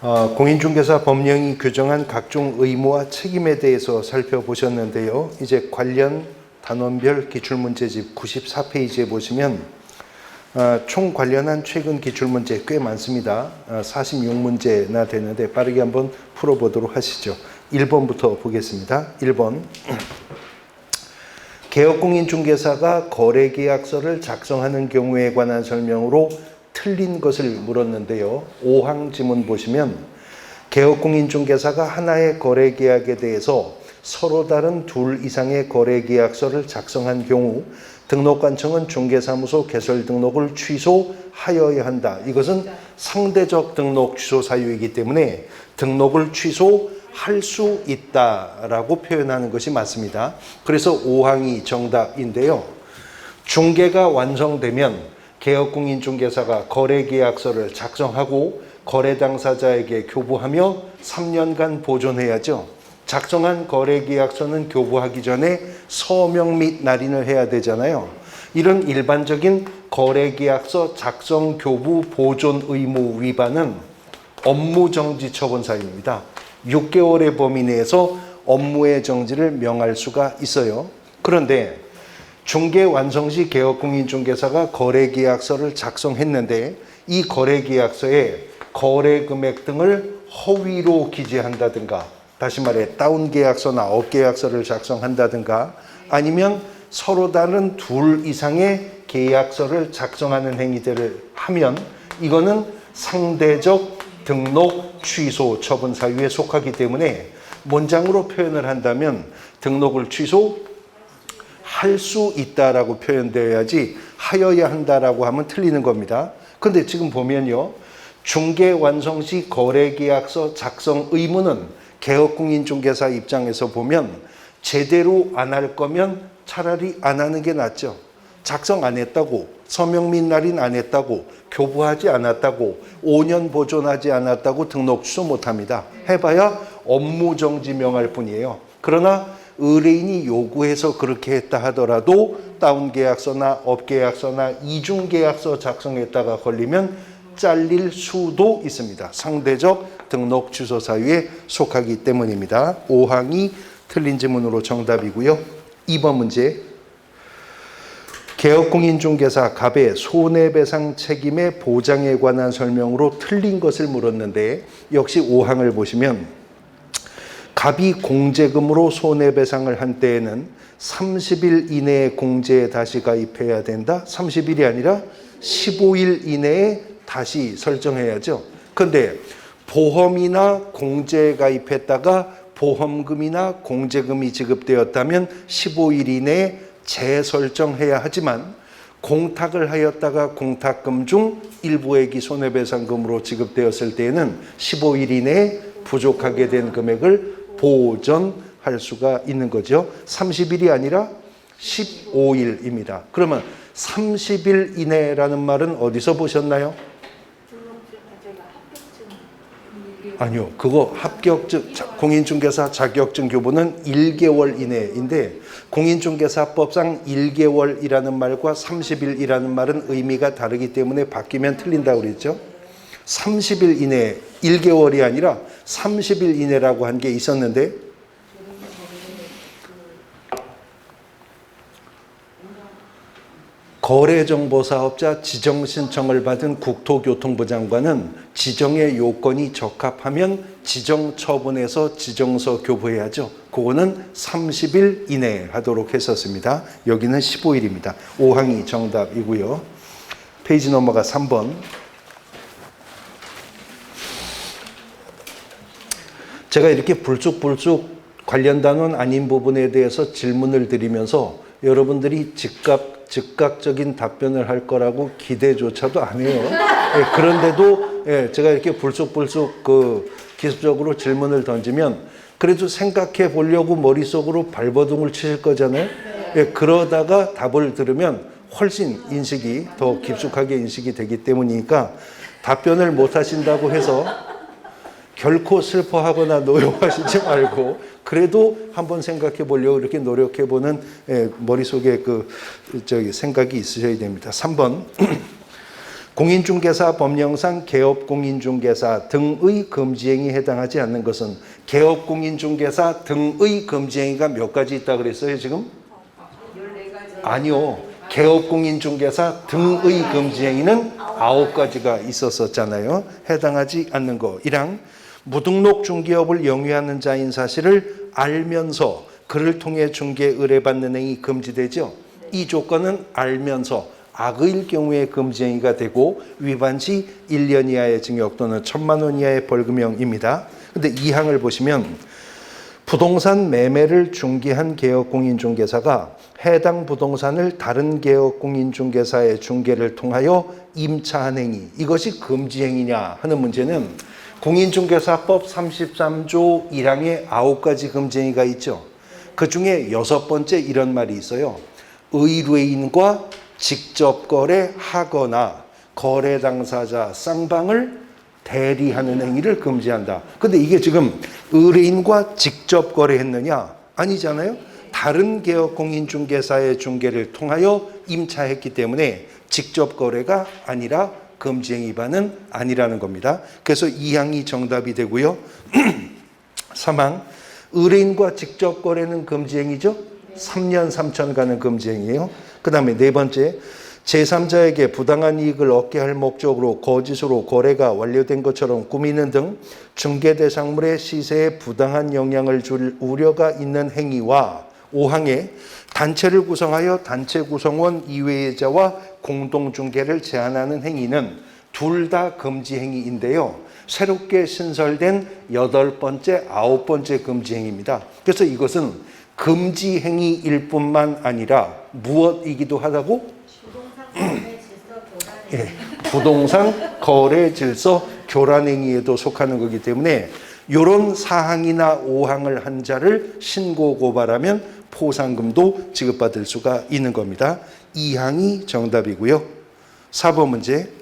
공인중개사 법령이 규정한 각종 의무와 책임에 대해서 살펴보셨는데요. 이제 관련 단원별 기출문제집 94페이지에 보시면 총 관련한 최근 기출문제 꽤 많습니다. 46문제나 되는데 빠르게 한번 풀어보도록 하시죠. 1번부터 보겠습니다. 1번. 개업공인중개사가 거래계약서를 작성하는 경우에 관한 설명으로 틀린 것을 물었는데요. 5항 지문 보시면 개업공인중개사가 하나의 거래계약에 대해서 서로 다른 둘 이상의 거래계약서를 작성한 경우 등록관청은 중개사무소 개설 등록을 취소하여야 한다. 이것은 상대적 등록 취소 사유이기 때문에 등록을 취소할 수 있다라고 표현하는 것이 맞습니다. 그래서 5항이 정답인데요. 중개가 완성되면 개업공인중개사가 거래계약서를 작성하고 거래 당사자에게 교부하며 3년간 보존해야죠. 작성한 거래계약서는 교부하기 전에 서명 및 날인을 해야 되잖아요. 이런 일반적인 거래계약서 작성, 교부, 보존 의무 위반은 업무정지 처분 사유입니다. 6개월의 범위 내에서 업무의 정지를 명할 수가 있어요. 그런데 중개 완성 시 개업공인중개사가 거래계약서를 작성했는데 이 거래계약서에 거래금액 등을 허위로 기재한다든가, 다시 말해 다운계약서나 업계약서를 작성한다든가, 아니면 서로 다른 둘 이상의 계약서를 작성하는 행위들을 하면 이거는 상대적 등록 취소 처분 사유에 속하기 때문에 문장으로 표현을 한다면 등록을 취소할 수 있다라고 표현되어야지 하여야 한다라고 하면 틀리는 겁니다. 근데 지금 보면요. 중개 완성 시 거래계약서 작성 의무는 개업공인중개사 입장에서 보면 제대로 안 할 거면 차라리 안 하는 게 낫죠. 작성 안 했다고, 서명 및 날인 안 했다고, 교부하지 않았다고, 5년 보존하지 않았다고 등록 취소 못합니다. 해봐야 업무정지 명할 뿐이에요. 그러나 의뢰인이 요구해서 그렇게 했다 하더라도 다운계약서나 업계약서나 이중계약서 작성했다가 걸리면 잘릴 수도 있습니다. 상대적 등록 취소 사유에 속하기 때문입니다. 5항이 틀린 지문으로 정답이고요. 2번 문제. 개업공인중개사 갑의 손해배상 책임의 보장에 관한 설명으로 틀린 것을 물었는데 역시 5항을 보시면 갑이 공제금으로 손해배상을 한 때에는 30일 이내에 공제에 다시 가입해야 된다. 30일이 아니라 15일 이내에 다시 설정해야죠. 그런데 보험이나 공제에 가입했다가 보험금이나 공제금이 지급되었다면 15일 이내에 재설정해야 하지만 공탁을 하였다가 공탁금 중 일부액이 손해배상금으로 지급되었을 때에는 15일 이내에 부족하게 된 금액을 보전할 수가 있는 거죠. 30일이 아니라 15일입니다. 그러면 30일 이내라는 말은 어디서 보셨나요? 아니요. 그거 합격증, 공인중개사 자격증 교부는 1개월 이내인데 공인중개사법상 1개월이라는 말과 30일이라는 말은 의미가 다르기 때문에 바뀌면 틀린다고 그랬죠. 30일 이내, 1개월이 아니라 30일 이내라고 한 게 있었는데 거래정보사업자 지정신청을 받은 국토교통부 장관은 지정의 요건이 적합하면 지정처분에서 지정서 교부해야죠. 그거는 30일 이내에 하도록 했었습니다. 여기는 15일입니다. 5항이 정답이고요. 페이지 넘어가 3번. 제가 이렇게 불쑥불쑥 관련 단원 아닌 부분에 대해서 질문을 드리면서 여러분들이 즉각적인 답변을 할 거라고 기대조차도 안 해요. 예, 그런데도 제가 이렇게 불쑥불쑥 기습적으로 질문을 던지면 그래도 생각해 보려고 머릿속으로 발버둥을 치실 거잖아요. 예, 그러다가 답을 들으면 훨씬 인식이 더 깊숙하게 인식이 되기 때문이니까 답변을 못 하신다고 해서 결코 슬퍼하거나 노여워하시지 말고 그래도 한번 생각해 보려고 이렇게 노력해 보는 머릿속에 생각이 있으셔야 됩니다. 3번. 공인중개사 법령상 개업공인중개사 등의 금지행위에 해당하지 않는 것은 개업공인중개사 등의 금지행위가 몇 가지 있다 그랬어요 지금? 14가지. 아니요. 개업공인중개사 등의 금지행위는 9가지가 있었었잖아요. 해당하지 않는 거. 1 항 무등록 중개업을 영위하는 자인 사실을 알면서 그를 통해 중개 의뢰받는 행위 금지되죠. 이 조건은 알면서 악의일 경우에 금지행위가 되고 위반 시 1년 이하의 징역 또는 1,000만 원 이하의 벌금형입니다. 근데 2항을 보시면 부동산 매매를 중개한 개업공인중개사가 해당 부동산을 다른 개업공인중개사의 중개를 통하여 임차한 행위, 이것이 금지행위냐 하는 문제는 공인중개사법 33조 1항에 9가지 금지행위가 있죠. 그 중에 6번째 이런 말이 있어요. 의뢰인과 직접 거래하거나 거래 당사자 쌍방을 대리하는 행위를 금지한다. 근데 이게 지금 의뢰인과 직접 거래했느냐? 아니잖아요. 다른 개업공인중개사의 중개를 통하여 임차했기 때문에 직접 거래가 아니라 금지행위 위반은 아니라는 겁니다. 그래서 2항이 정답이 되고요. 3항 의뢰인과 직접 거래는 금지행위죠. 3년 3천간은 금지행위예요. 그 다음에 4번째 제3자에게 부당한 이익을 얻게 할 목적으로 거짓으로 거래가 완료된 것처럼 꾸미는 등 중개 대상물의 시세에 부당한 영향을 줄 우려가 있는 행위와 5항에 단체를 구성하여 단체 구성원 이외의 자와 공동중개를 제한하는 행위는 둘 다 금지 행위인데요. 새롭게 신설된 8번째, 9번째 금지 행위입니다. 그래서 이것은 금지 행위일 뿐만 아니라 무엇이기도 하다고? 부동산 거래 질서 교란 행위에도 속하는 거기 때문에 이런 4항이나 5항을 한 자를 신고 고발하면 포상금도 지급받을 수가 있는 겁니다. 2항이 정답이고요. 4번 문제.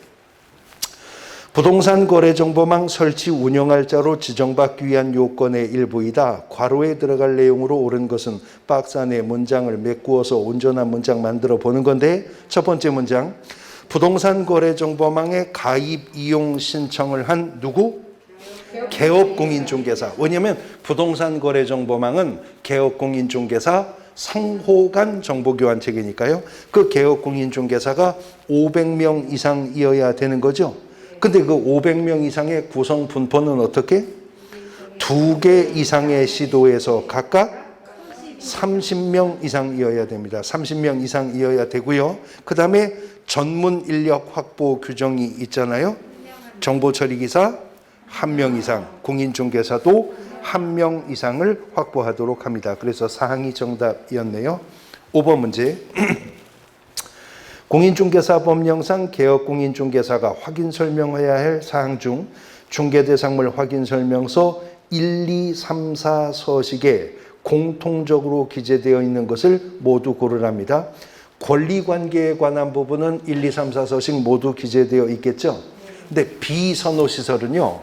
부동산 거래정보망 설치 운영할 자로 지정받기 위한 요건의 일부이다. 괄호에 들어갈 내용으로 옳은 것은 박스 안에 문장을 메꾸어서 온전한 문장 만들어 보는 건데, 첫 번째 문장. 부동산 거래정보망에 가입 이용 신청을 한 누구? 개업공인중개사. 왜냐하면 부동산 거래정보망은 개업공인중개사 상호 간 정보교환 체계니까요. 그 개업공인중개사가 500명 이상이어야 되는 거죠. 근데 그 500명 이상의 구성 분포는 어떻게? 2개 이상의 시도에서 각각 30명 이상이어야 됩니다. 30명 이상이어야 되고요. 그 다음에 전문 인력 확보 규정이 있잖아요. 정보처리기사 1명 이상, 공인중개사도 1명 이상을 확보하도록 합니다. 그래서 4항이 정답이었네요. 5번 문제. 공인중개사 법령상 개업공인중개사가 확인 설명해야 할 사항 중 중개대상물 확인 설명서 1, 2, 3, 4 서식에 공통적으로 기재되어 있는 것을 모두 고르랍니다. 권리관계에 관한 부분은 1, 2, 3, 4 서식 모두 기재되어 있겠죠. 근데 비선호시설은요.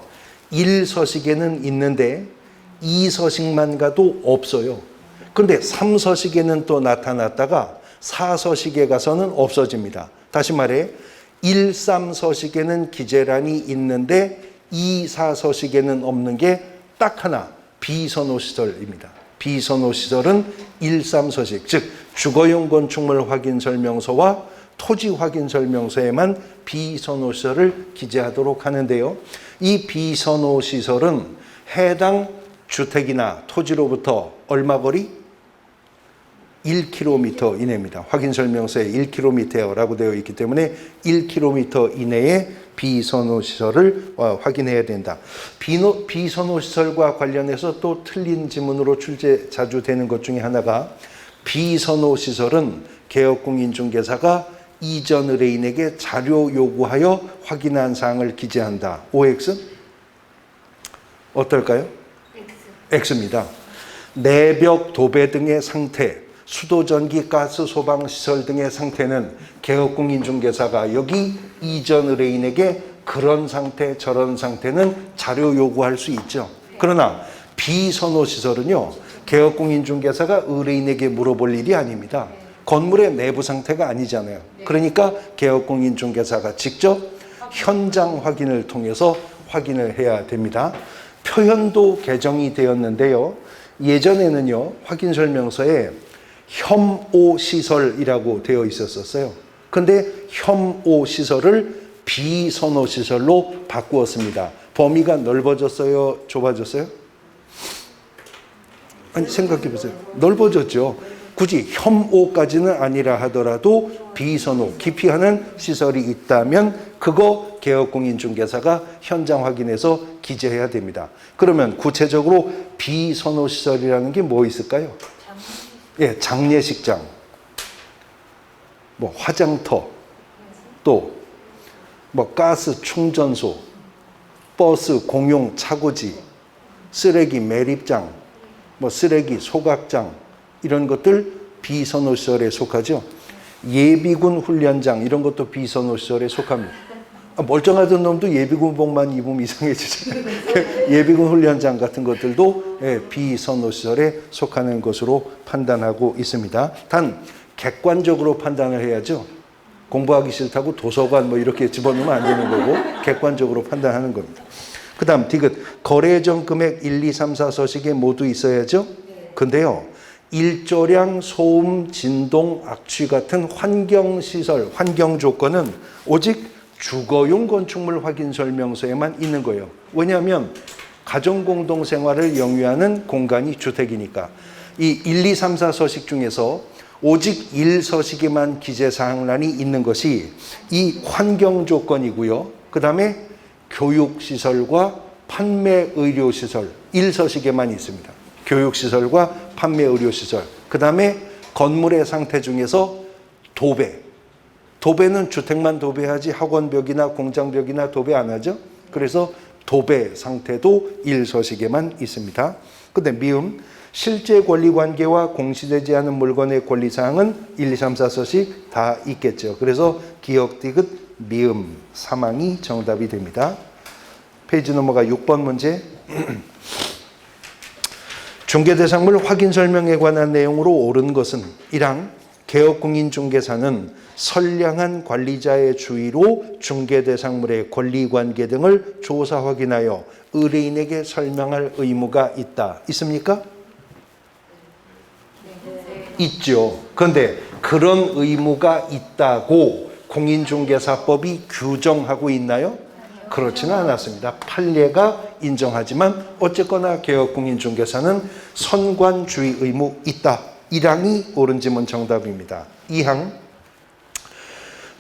1서식에는 있는데 2서식만 가도 없어요. 근데 3서식에는 또 나타났다가 4서식에 가서는 없어집니다. 다시 말해 1, 3서식에는 기재란이 있는데 2, 4서식에는 없는 게 딱 하나, 비선호시설입니다. 비선호시설은 1, 3서식, 즉 주거용 건축물 확인 설명서와 토지 확인 설명서에만 비선호시설을 기재하도록 하는데요. 이 비선호시설은 해당 주택이나 토지로부터 얼마 거리? 1km 이내입니다. 확인 설명서에 1km라고 되어 있기 때문에 1km 이내에 비선호시설을 확인해야 된다. 비선호시설과 관련해서 또 틀린 지문으로 출제 자주 되는 것 중에 하나가 비선호시설은 개업공인중개사가 이전 의뢰인에게 자료 요구하여 확인한 사항을 기재한다. OX? 어떨까요? X입니다. 내벽, 도배 등의 상태, 수도, 전기, 가스, 소방, 시설 등의 상태는 개업공인중개사가 여기 이전 의뢰인에게 그런 상태, 저런 상태는 자료 요구할 수 있죠. 그러나 비선호시설은요, 개업공인중개사가 의뢰인에게 물어볼 일이 아닙니다. 건물의 내부 상태가 아니잖아요. 그러니까 개업공인중개사가 직접 현장 확인을 통해서 확인을 해야 됩니다. 표현도 개정이 되었는데요. 예전에는요, 확인설명서에 혐오시설이라고 되어 있었어요. 근데 혐오시설을 비선호시설로 바꾸었습니다. 범위가 넓어졌어요? 좁아졌어요? 아니, 생각해 보세요. 넓어졌죠. 굳이 혐오까지는 아니라 하더라도 비선호, 기피하는 시설이 있다면 그거 개업공인중개사가 현장 확인해서 기재해야 됩니다. 그러면 구체적으로 비선호 시설이라는 게 뭐 있을까요? 예, 장례식장, 뭐 화장터, 또 뭐 가스 충전소, 버스 공용 차고지, 쓰레기 매립장, 뭐 쓰레기 소각장, 이런 것들 비선호 시설에 속하죠. 예비군 훈련장, 이런 것도 비선호 시설에 속합니다. 멀쩡하던 놈도 예비군복만 입으면 이상해지잖아요. 예비군 훈련장 같은 것들도 비선호 시설에 속하는 것으로 판단하고 있습니다. 단 객관적으로 판단을 해야죠. 공부하기 싫다고 도서관 뭐 이렇게 집어넣으면 안 되는 거고 객관적으로 판단하는 겁니다. 그 다음 디귿, 거래전 금액 1, 2, 3, 4 서식에 모두 있어야죠. 근데요, 일조량, 소음, 진동, 악취 같은 환경시설, 환경 조건은 오직 주거용 건축물 확인 설명서에만 있는 거예요. 왜냐하면 가정공동생활을 영위하는 공간이 주택이니까. 이 1, 2, 3, 4 서식 중에서 오직 1서식에만 기재사항란이 있는 것이 이 환경 조건이고요. 그 다음에 교육시설과 판매의료시설 1서식에만 있습니다. 교육시설과 판매의료시설. 그 다음에 건물의 상태 중에서 도배. 도배는 주택만 도배하지 학원벽이나 공장벽이나 도배 안 하죠. 그래서 도배 상태도 1서식에만 있습니다. 근데 미음, 실제 권리관계와 공시되지 않은 물건의 권리사항은 1, 2, 3, 4서식 다 있겠죠. 그래서 기역, 디귿, 미음, 사망이 정답이 됩니다. 페이지 넘어가 6번 문제. 중개대상물 확인설명에 관한 내용으로 옳은 것은 1항, 개업공인중개사는 선량한 관리자의 주의로 중개대상물의 권리관계 등을 조사 확인하여 의뢰인에게 설명할 의무가 있다. 있습니까? 있죠. 그런데 그런 의무가 있다고 공인중개사법이 규정하고 있나요? 그렇지는 않았습니다. 판례가 인정하지만 어쨌거나 개업공인중개사는 선관주의 의무 있다. 1항이 옳은 지문 정답입니다. 2항,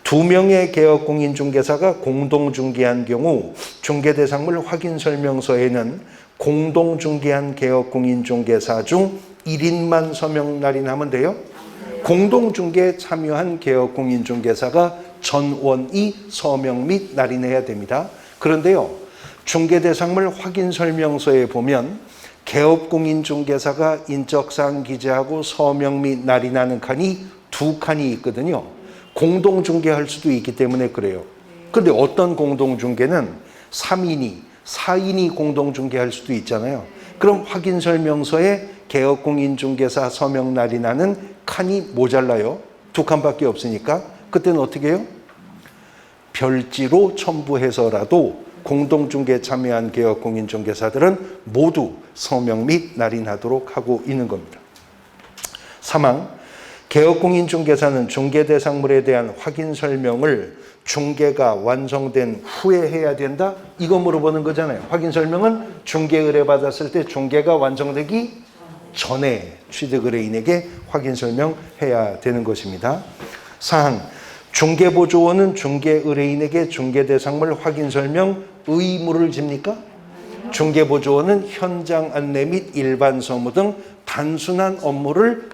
2명의 개업공인중개사가 공동중개한 경우 중개대상물 확인설명서에는 공동중개한 개업공인중개사 중 1인만 서명 날인하면 돼요. 공동중개에 참여한 개업공인중개사가 전원이 서명 및 날인해야 됩니다. 그런데요, 중개대상물 확인설명서에 보면 개업공인중개사가 인적사항 기재하고 서명 및 날인하는 칸이 2칸이 있거든요. 공동중개할 수도 있기 때문에 그래요. 그런데 어떤 공동중개는 3인이, 4인이 공동중개할 수도 있잖아요. 그럼 확인설명서에 개업공인중개사 서명 날인하는 칸이 모자라요. 2칸밖에 없으니까 그때는 어떻게 해요? 별지로 첨부해서라도 공동중개에 참여한 개업공인중개사들은 모두 서명 및 날인하도록 하고 있는 겁니다. 3항, 개업공인중개사는 중개대상물에 대한 확인설명을 중개가 완성된 후에 해야 된다? 이거 물어보는 거잖아요. 확인설명은 중개 의뢰받았을 때 중개가 완성되기 전에 취득의뢰인에게 확인설명해야 되는 것입니다. 4항, 중개보조원은 중개의뢰인에게 중개대상물 확인설명 의무를 집니까? 중개보조원은 현장 안내 및 일반 서무 등 단순한 업무를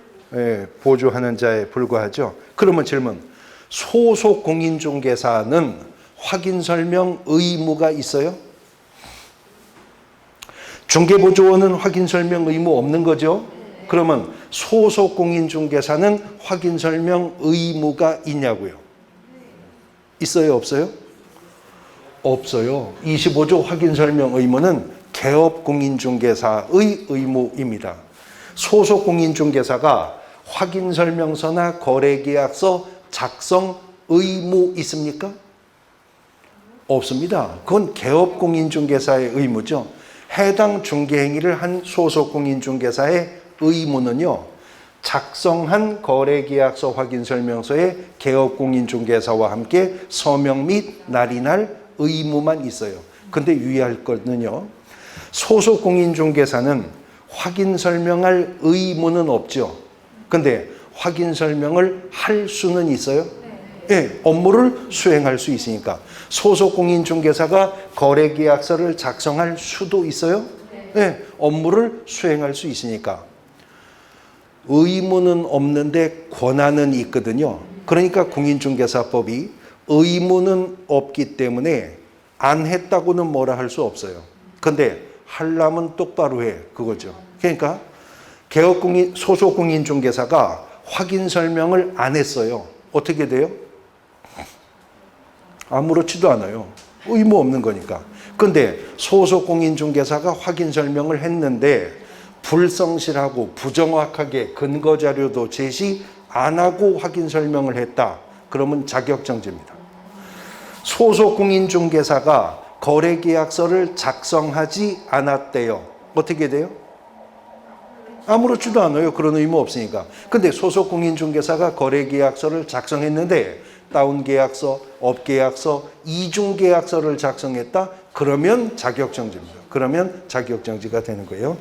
보조하는 자에 불과하죠. 그러면 질문, 소속 공인중개사는 확인설명 의무가 있어요? 중개보조원은 확인설명 의무 없는 거죠? 그러면 소속 공인중개사는 확인설명 의무가 있냐고요? 있어요, 없어요? 없어요. 25조 확인설명 의무는 개업공인중개사의 의무입니다. 소속 공인중개사가 확인설명서나 거래계약서 작성 의무 있습니까? 없습니다. 그건 개업공인중개사의 의무죠. 해당 중개행위를 한 소속공인중개사의 의무는요, 작성한 거래계약서 확인설명서에 개업공인중개사와 함께 서명 및 날인할 의무만 있어요. 근데 유의할 거는요, 소속공인중개사는 확인설명할 의무는 없죠. 근데 확인설명을 할 수는 있어요? 네, 업무를 수행할 수 있으니까. 소속공인중개사가 거래계약서를 작성할 수도 있어요? 네, 업무를 수행할 수 있으니까. 의무는 없는데 권한은 있거든요. 그러니까 공인중개사법이 의무는 없기 때문에 안 했다고는 뭐라 할 수 없어요. 근데 하려면 똑바로 해, 그거죠. 그러니까 소속공인중개사가 확인설명을 안 했어요. 어떻게 돼요? 아무렇지도 않아요. 의무 없는 거니까. 근데 소속공인중개사가 확인설명을 했는데 불성실하고 부정확하게 근거자료도 제시 안 하고 확인설명을 했다. 그러면 자격정지입니다. 소속공인중개사가 거래계약서를 작성하지 않았대요. 어떻게 돼요? 아무렇지도 않아요. 그런 의무 없으니까. 근데 소속공인중개사가 거래계약서를 작성했는데 다운계약서, 업계약서, 이중계약서를 작성했다? 그러면 자격정지입니다. 그러면 자격정지가 되는 거예요.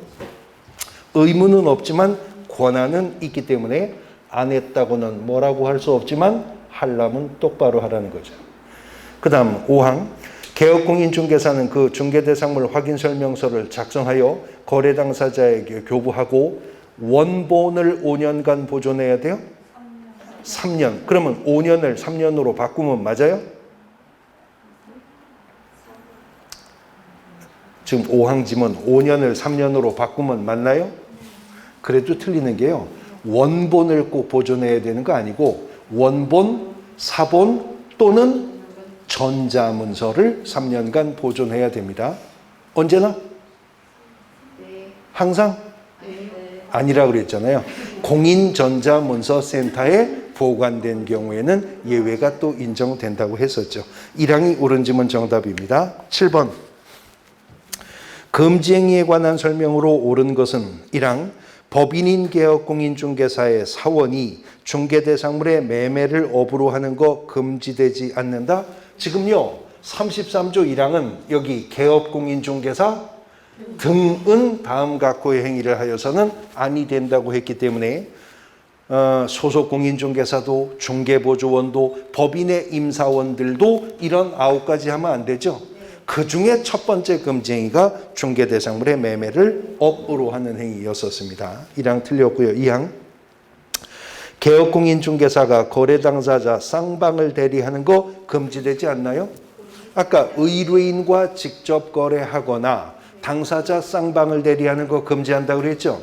의무는 없지만 권한은 있기 때문에 안 했다고는 뭐라고 할 수 없지만 하려면 똑바로 하라는 거죠. 그 다음 5항. 개업공인중개사는 그 중개대상물 확인설명서를 작성하여 거래 당사자에게 교부하고 원본을 5년간 보존해야 돼요? 3년. 그러면 5년을 3년으로 바꾸면 맞아요? 지금 5항 지문 5년을 3년으로 바꾸면 맞나요? 그래도 틀리는 게요. 원본을 꼭 보존해야 되는 거 아니고 원본, 사본 또는 전자문서를 3년간 보존해야 됩니다. 언제나? 항상? 아니라 그랬잖아요. 공인전자문서센터에 보관된 경우에는 예외가 또 인정된다고 했었죠. 1항이 옳은 지문 정답입니다. 7번. 금지행위에 관한 설명으로 옳은 것은 1항. 법인인 개업공인중개사의 사원이 중개대상물의 매매를 업으로 하는 거 금지되지 않는다. 지금요 33조 1항은 여기 개업공인중개사 등은 다음 각호의 행위를 하여서는 아니 된다고 했기 때문에 소속공인중개사도 중개보조원도 법인의 임사원들도 이런 9가지 하면 안 되죠. 그 중에 첫 번째 금지행위가 중개대상물의 매매를 업으로 하는 행위였었습니다. 1항 틀렸고요. 2항. 개업공인중개사가 거래 당사자 쌍방을 대리하는 거 금지되지 않나요? 아까 의뢰인과 직접 거래하거나 당사자 쌍방을 대리하는 거 금지한다고 그랬죠?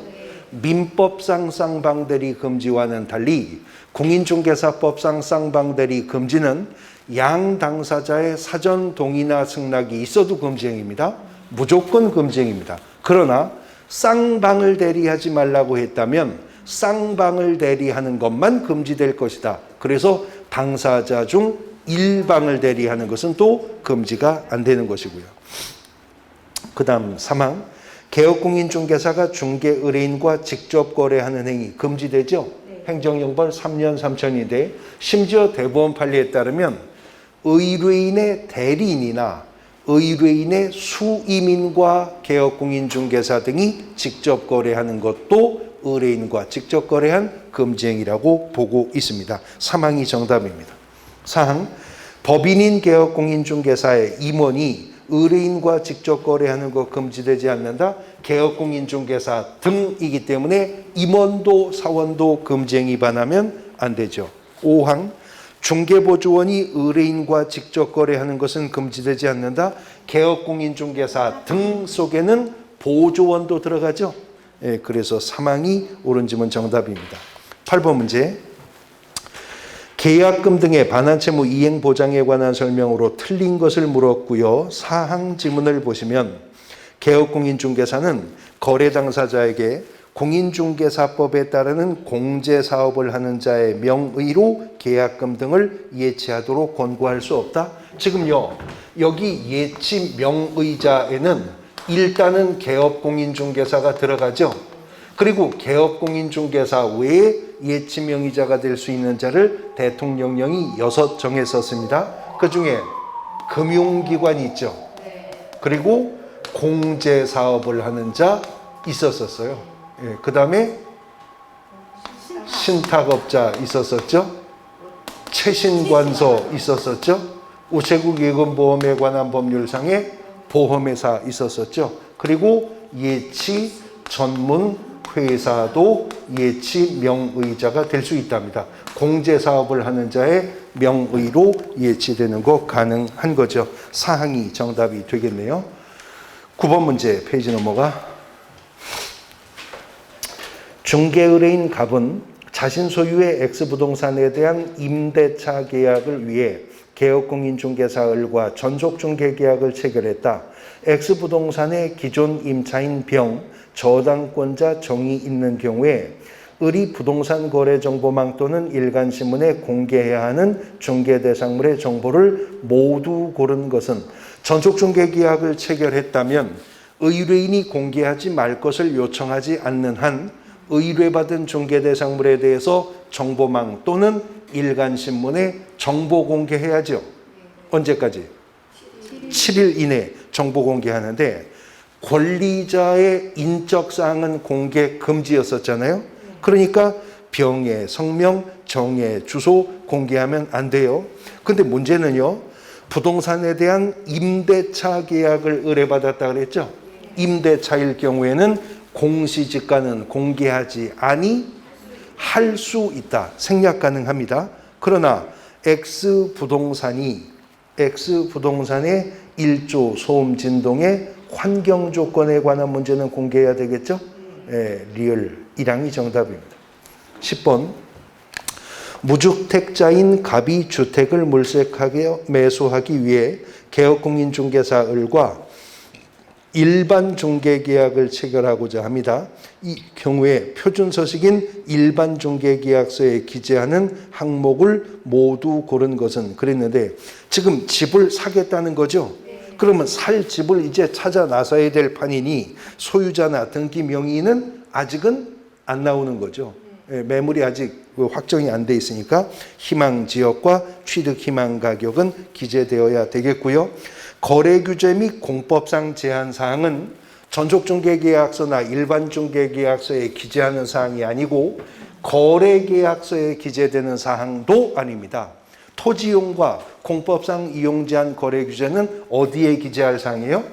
민법상 쌍방 대리 금지와는 달리 공인중개사법상 쌍방 대리 금지는 양 당사자의 사전 동의나 승낙이 있어도 금지행위입니다. 무조건 금지행위입니다. 그러나 쌍방을 대리하지 말라고 했다면 쌍방을 대리하는 것만 금지될 것이다. 그래서 당사자 중 일방을 대리하는 것은 또 금지가 안 되는 것이고요. 그 다음 3항. 개업공인중개사가 중개의뢰인과 직접 거래하는 행위 금지되죠? 행정형벌 3년 3천인데 심지어 대법원 판례에 따르면 의뢰인의 대리인이나 의뢰인의 수임인과 개업공인중개사 등이 직접 거래하는 것도 의뢰인과 직접 거래한 금지행위라고 보고 있습니다. 3항이 정답입니다. 4항. 법인인 개업공인중개사의 임원이 의뢰인과 직접 거래하는 것 금지되지 않는다. 개업공인중개사 등이기 때문에 임원도 사원도 금지행위 반하면 안 되죠. 5항. 중개보조원이 의뢰인과 직접 거래하는 것은 금지되지 않는다. 개업공인중개사 등 속에는 보조원도 들어가죠. 예, 그래서 3항이 옳은 지문 정답입니다. 8번 문제. 계약금 등의 반환채무 이행 보장에 관한 설명으로 틀린 것을 물었고요. 4항 지문을 보시면 개업공인중개사는 거래 당사자에게 공인중개사법에 따르는 공제사업을 하는 자의 명의로 계약금 등을 예치하도록 권고할 수 없다. 지금요, 여기 예치 명의자에는 일단은 개업공인중개사가 들어가죠. 그리고 개업공인중개사 외에 예치 명의자가 될 수 있는 자를 대통령령이 6 정했었습니다. 그 중에 금융기관이 있죠. 그리고 공제사업을 하는 자 있었었어요. 예, 그 다음에 신탁업자 있었었죠. 최신관소 있었었죠. 우체국 예금보험에 관한 법률상의 보험회사 있었었죠. 그리고 예치 전문 회사도 예치 명의자가 될 수 있답니다. 공제사업을 하는 자의 명의로 예치되는 거 가능한 거죠. 사항이 정답이 되겠네요. 9번 문제 페이지 넘어가. 중개의뢰인 갑은 자신 소유의 X부동산에 대한 임대차 계약을 위해 개업공인중개사 을과 전속중개계약을 체결했다. X부동산의 기존 임차인 병, 저당권자 정이 있는 경우에 을이 부동산 거래 정보망 또는 일간신문에 공개해야 하는 중개대상물의 정보를 모두 고른 것은 전속중개계약을 체결했다면 의뢰인이 공개하지 말 것을 요청하지 않는 한 의뢰받은 중개대상물에 대해서 정보망 또는 일간신문에 정보 공개해야죠. 언제까지? 7일 이내 정보 공개하는데 권리자의 인적사항은 공개 금지였었잖아요. 그러니까 병의 성명, 정의 주소 공개하면 안 돼요. 근데 문제는요, 부동산에 대한 임대차 계약을 의뢰받았다 그랬죠. 임대차일 경우에는 공시지가는 공개하지 할 수 있다. 생략 가능합니다. 그러나 X부동산의 1조 소음 진동의 환경 조건에 관한 문제는 공개해야 되겠죠? 리을 1항이 정답입니다. 10번. 무주택자인 갑이 주택을 물색하게 매수하기 위해 개업공인중개사 을과 일반 중개계약을 체결하고자 합니다. 이 경우에 표준서식인 일반 중개계약서에 기재하는 항목을 모두 고른 것은 그랬는데 지금 집을 사겠다는 거죠. 그러면 살 집을 이제 찾아 나서야 될 판이니 소유자나 등기 명의는 아직은 안 나오는 거죠. 매물이 아직 확정이 안 돼 있으니까 희망 지역과 취득 희망 가격은 기재되어야 되겠고요. 거래 규제 및 공법상 제한 사항은 전속중개계약서나 일반중개계약서에 기재하는 사항이 아니고 거래계약서에 기재되는 사항도 아닙니다. 토지이용과 공법상 이용 제한 거래 규제는 어디에 기재할 사항이에요?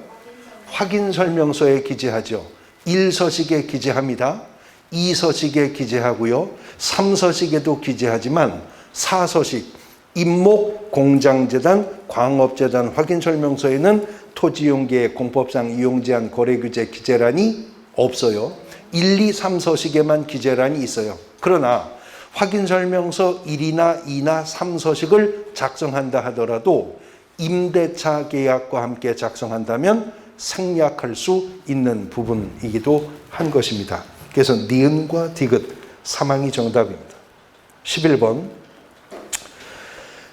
확인설명서에 기재하죠. 1서식에 기재합니다. 2서식에 기재하고요. 3서식에도 기재하지만 4서식 임목, 공장재단, 광업재단 확인설명서에는 토지이용계획 공법상 이용제한 거래규제 기재란이 없어요. 1, 2, 3서식에만 기재란이 있어요. 그러나 확인설명서 1이나 2나 3서식을 작성한다 하더라도 임대차 계약과 함께 작성한다면 생략할 수 있는 부분이기도 한 것입니다. 그래서 니은과 디귿, 사망이 정답입니다. 11번.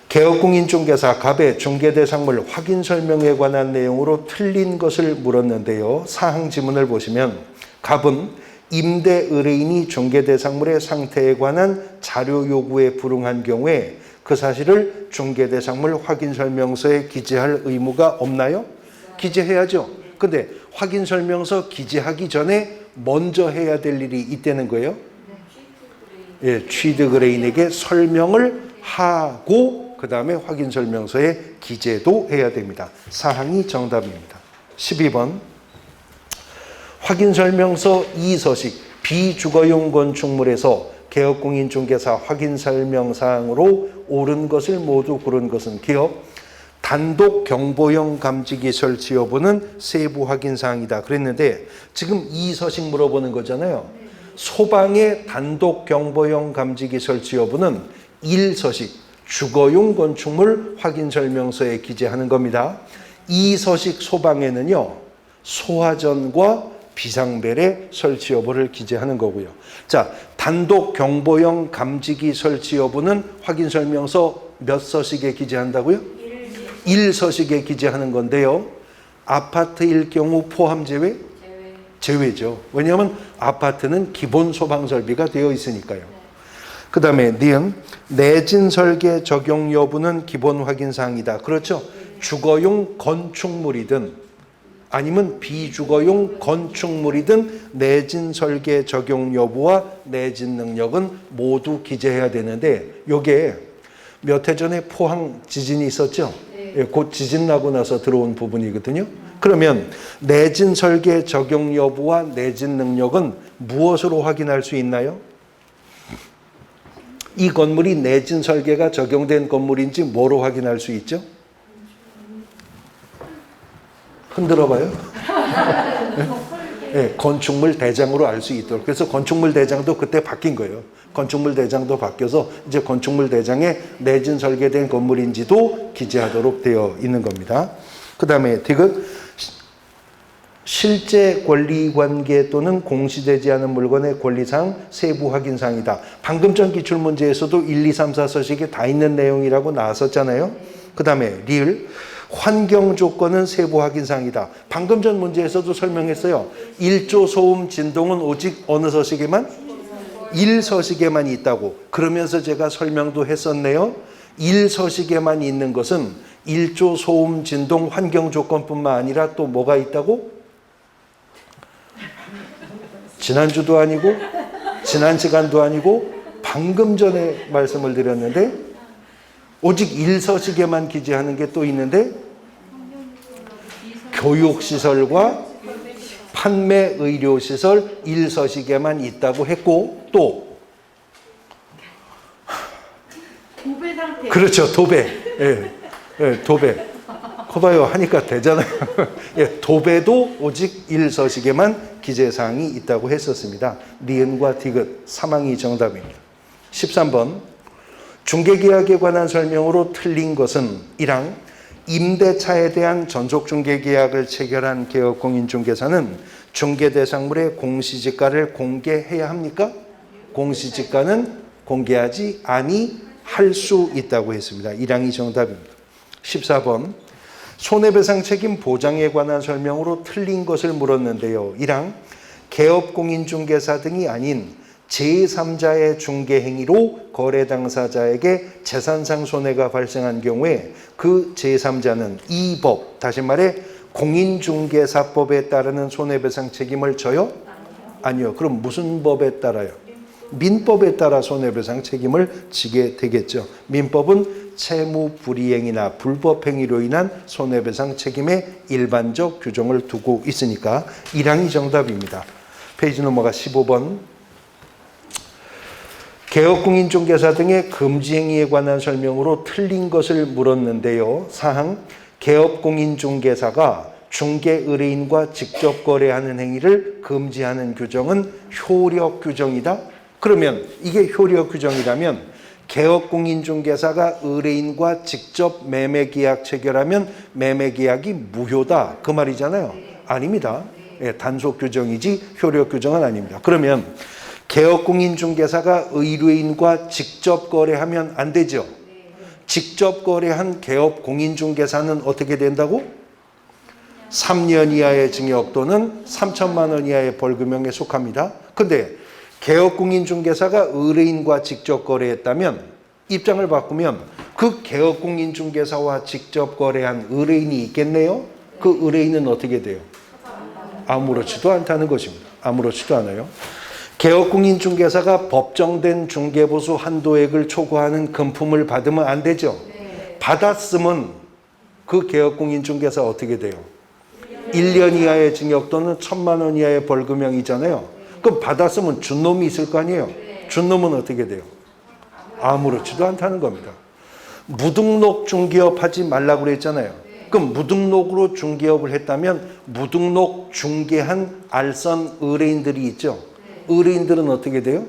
개업공인중개사 갑의 중개대상물 확인설명에 관한 내용으로 틀린 것을 물었는데요. 사항 지문을 보시면 갑은 임대 의뢰인이 중개대상물의 상태에 관한 자료 요구에 불응한 경우에 그 사실을 중개대상물 확인설명서에 기재할 의무가 없나요? 기재해야죠. 근데 확인설명서 기재하기 전에 먼저 해야 될 일이 있다는 거예요. 예, 취득 의뢰인에게 설명을 하고 그 다음에 확인설명서에 기재도 해야 됩니다. 사항이 정답입니다. 12번. 확인설명서 2서식 비주거용 건축물에서 개업공인중개사 확인설명사항으로 옳은 것을 모두 고른 것은 기업 단독 경보형 감지기 설치 여부는 세부 확인사항이다 그랬는데 지금 2서식 물어보는 거잖아요. 소방의 단독 경보형 감지기 설치 여부는 1서식 주거용 건축물 확인설명서에 기재하는 겁니다. 2서식 소방에는요, 소화전과 비상벨의 설치 여부를 기재하는 거고요. 자, 단독 경보형 감지기 설치 여부는 확인설명서 몇 서식에 기재한다고요? 일서식에 기재하는 건데요. 아파트일 경우 포함 제외? 제외. 제외죠. 왜냐하면 아파트는 기본 소방 설비가 되어 있으니까요. 그 다음에 니은 내진 설계 적용 여부는 기본 확인 사항이다. 그렇죠. 주거용 건축물이든 아니면 비주거용 건축물이든 내진 설계 적용 여부와 내진 능력은 모두 기재해야 되는데 요게 몇 해 전에 포항 지진이 있었죠. 예, 곧 지진 나고 나서 들어온 부분이거든요. 그러면 내진 설계 적용 여부와 내진 능력은 무엇으로 확인할 수 있나요? 이 건물이 내진 설계가 적용된 건물인지 뭐로 확인할 수 있죠? 흔들어 봐요. 네, 건축물 대장으로 알 수 있도록. 그래서 건축물 대장도 그때 바뀐 거예요. 건축물 대장도 바뀌어서 이제 건축물 대장에 내진 설계된 건물인지도 기재하도록 되어 있는 겁니다. 그 다음에 디귿 실제 권리관계 또는 공시되지 않은 물건의 권리사항 세부 확인사항이다. 방금 전 기출문제에서도 1, 2, 3, 4 서식에 다 있는 내용이라고 나왔었잖아요. 그 다음에 리을 환경 조건은 세부 확인사항이다. 방금 전 문제에서도 설명했어요. 1조 소음 진동은 오직 어느 서식에만? 1서식에만 있다고. 그러면서 제가 설명도 했었네요. 1서식에만 있는 것은 1조 소음 진동 환경 조건뿐만 아니라 또 뭐가 있다고? 지난주도 아니고 지난 시간도 아니고 방금 전에 말씀을 드렸는데 오직 1서식에만 기재하는 게 또 있는데 교육시설과 판매의료시설 1서식에만 있다고 했고 또 도배 상태. 그렇죠. 도배. 예, 예, 도배. 커봐요 하니까 되잖아요. 예, 도배도 오직 1서식에만 기재사항이 있다고 했었습니다. 니은과 디귿 사망이 정답입니다. 13번 중개계약에 관한 설명으로 틀린 것은 1항 임대차에 대한 전속중개계약을 체결한 개업공인중개사는 중개대상물의 공시지가를 공개해야 합니까? 공시지가는 공개하지 아니할 수 있다고 했습니다. 1항이 정답입니다. 14번 손해배상 책임 보장에 관한 설명으로 틀린 것을 물었는데요. 1항 개업공인중개사 등이 아닌 제3자의 중개행위로 거래 당사자에게 재산상 손해가 발생한 경우에 그 제3자는 이 법, 다시 말해 공인중개사법에 따르는 손해배상 책임을 져요? 아니요. 그럼 무슨 법에 따라요? 민법에 따라 손해배상 책임을 지게 되겠죠. 민법은 채무 불이행이나 불법 행위로 인한 손해배상 책임의 일반적 규정을 두고 있으니까 1항이 정답입니다. 페이지 넘어가 15번 개업공인중개사 등의 금지행위에 관한 설명으로 틀린 것을 물었는데요. 4항 개업공인중개사가 중개의뢰인과 직접 거래하는 행위를 금지하는 규정은 효력규정이다. 그러면 이게 효력규정이라면 개업공인중개사가 의뢰인과 직접 매매계약 체결하면 매매계약이 무효다. 그 말이잖아요. 아닙니다. 예, 단속규정이지 효력규정은 아닙니다. 그러면 개업공인중개사가 의뢰인과 직접 거래하면 안 되죠. 직접 거래한 개업공인중개사는 어떻게 된다고? 3년 이하의 징역 또는 3천만 원 이하의 벌금형에 속합니다. 근데 개업공인중개사가 의뢰인과 직접 거래했다면 입장을 바꾸면 그 개업공인중개사와 직접 거래한 의뢰인이 있겠네요. 그 의뢰인은 어떻게 돼요? 아무렇지도 않다는 것입니다. 아무렇지도 않아요. 개업공인중개사가 법정된 중개보수 한도액을 초과하는 금품을 받으면 안 되죠. 받았으면 그 개업공인중개사 어떻게 돼요? 1년 이하의 징역 또는 1,000만 원 이하의 벌금형이잖아요. 그럼 받았으면 준 놈이 있을 거 아니에요. 준 놈은 어떻게 돼요? 아무렇지도 않다는 겁니다. 무등록 중개업 하지 말라고 그랬잖아요. 그럼 무등록으로 중개업을 했다면 무등록 중개한 알선 의뢰인들이 있죠. 의뢰인들은 어떻게 돼요?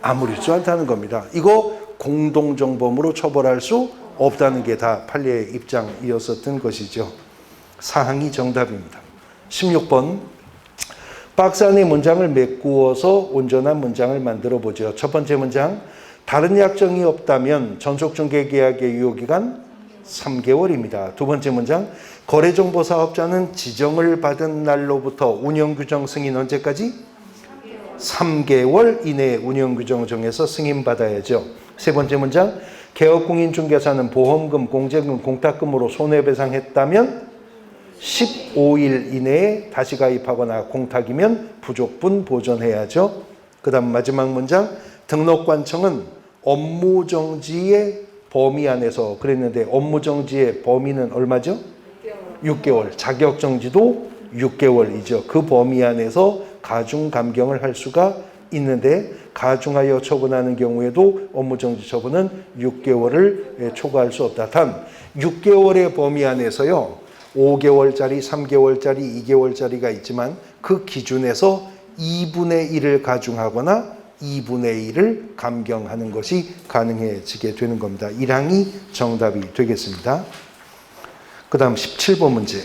아무렇지도 않다는 겁니다. 이거 공동정범으로 처벌할 수 없다는 게 다 판례의 입장이었었던 것이죠. 사항이 정답입니다. 16번 박스 안에 문장을 메꾸어서 온전한 문장을 만들어 보죠. 첫 번째 문장 다른 약정이 없다면 전속중개계약의 유효기간 3개월입니다. 두 번째 문장, 거래정보사업자는 지정을 받은 날로부터 운영규정 승인 언제까지? 3개월 이내에 운영규정 정해서 승인받아야죠. 세 번째 문장, 개업공인중개사는 보험금, 공제금, 공탁금으로 손해배상했다면 15일 이내에 다시 가입하거나 공탁이면 부족분 보존해야죠. 그 다음 마지막 문장, 등록관청은 업무정지의 범위 안에서 그랬는데 업무정지의 범위는 얼마죠? 6개월. 자격정지도 6개월이죠. 그 범위 안에서 가중감경을 할 수가 있는데 가중하여 처분하는 경우에도 업무정지 처분은 6개월을 초과할 수 없다. 단 6개월의 범위 안에서요. 5개월짜리, 3개월짜리, 2개월짜리가 있지만 그 기준에서 2분의 1을 가중하거나 2분의 1을 감경하는 것이 가능해지게 되는 겁니다. 1항이 정답이 되겠습니다. 그 다음 17번 문제.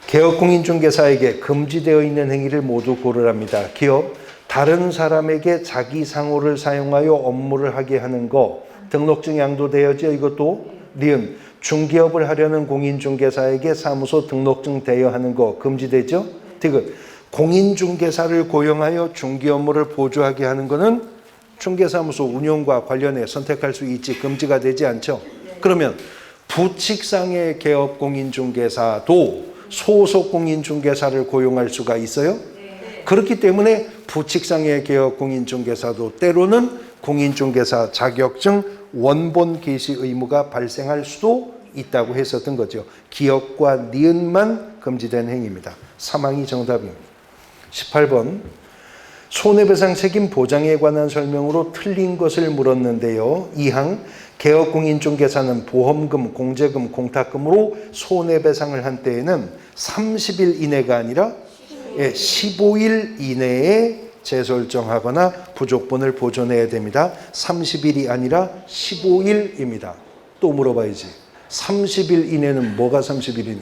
개업공인중개사에게 금지되어 있는 행위를 모두 고르랍니다. 기업, 다른 사람에게 자기 상호를 사용하여 업무를 하게 하는 거. 등록증 양도되어져 이것도 니은. 중개업을 하려는 공인중개사에게 사무소 등록증 대여하는 거 금지되죠? 디귿. 공인중개사를 고용하여 중개 업무를 보조하게 하는 것은 중개사무소 운영과 관련해 선택할 수 있지 금지가 되지 않죠? 그러면 부칙상의 개업공인중개사도 소속 공인중개사를 고용할 수가 있어요? 그렇기 때문에 부칙상의 개업공인중개사도 때로는 공인중개사 자격증 원본 개시 의무가 발생할 수도 있다고 했었던 거죠. 기업과 니은만 금지된 행위입니다. 3항이 정답입니다. 18번 손해배상 책임 보장에 관한 설명으로 틀린 것을 물었는데요. 2항 개업공인중개사는 보험금, 공제금, 공탁금으로 손해배상을 한 때에는 30일 이내가 아니라 15일 이내에 재설정하거나 부족분을 보존해야 됩니다. 30일이 아니라 15일입니다. 또 물어봐야지. 30일 이내는 뭐가 30일이네요?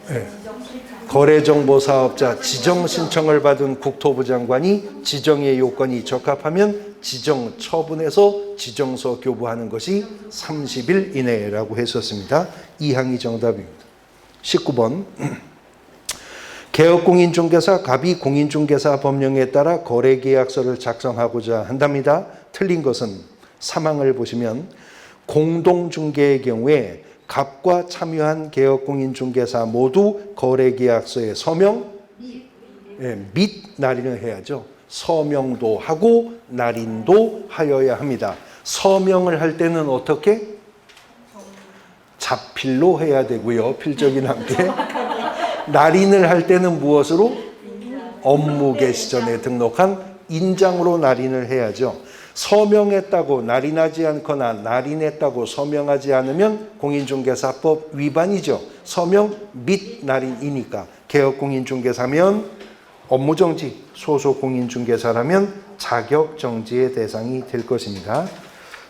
네. 거래정보사업자 지정 신청을 받은 국토부 장관이 지정의 요건이 적합하면 지정 처분해서 지정서 교부하는 것이 30일 이내라고 했었습니다. 2항이 정답입니다. 19번 개업공인중개사 갑이 공인중개사 법령에 따라 거래계약서를 작성하고자 한답니다. 틀린 것은 3항을 보시면 공동중개의 경우에 갑과 참여한 개업공인중개사 모두 거래계약서에 서명 및 날인을 해야죠. 서명도 하고 날인도 하여야 합니다. 서명을 할 때는 어떻게? 자필로 해야 되고요. 필적인 함께. 날인을 할 때는 무엇으로? 업무개시전에 등록한 인장으로 날인을 해야죠. 서명했다고 날인하지 않거나 날인했다고 서명하지 않으면 공인중개사법 위반이죠. 서명 및 날인이니까 개업공인중개사면 업무정지, 소속공인중개사라면 자격정지의 대상이 될 것입니다.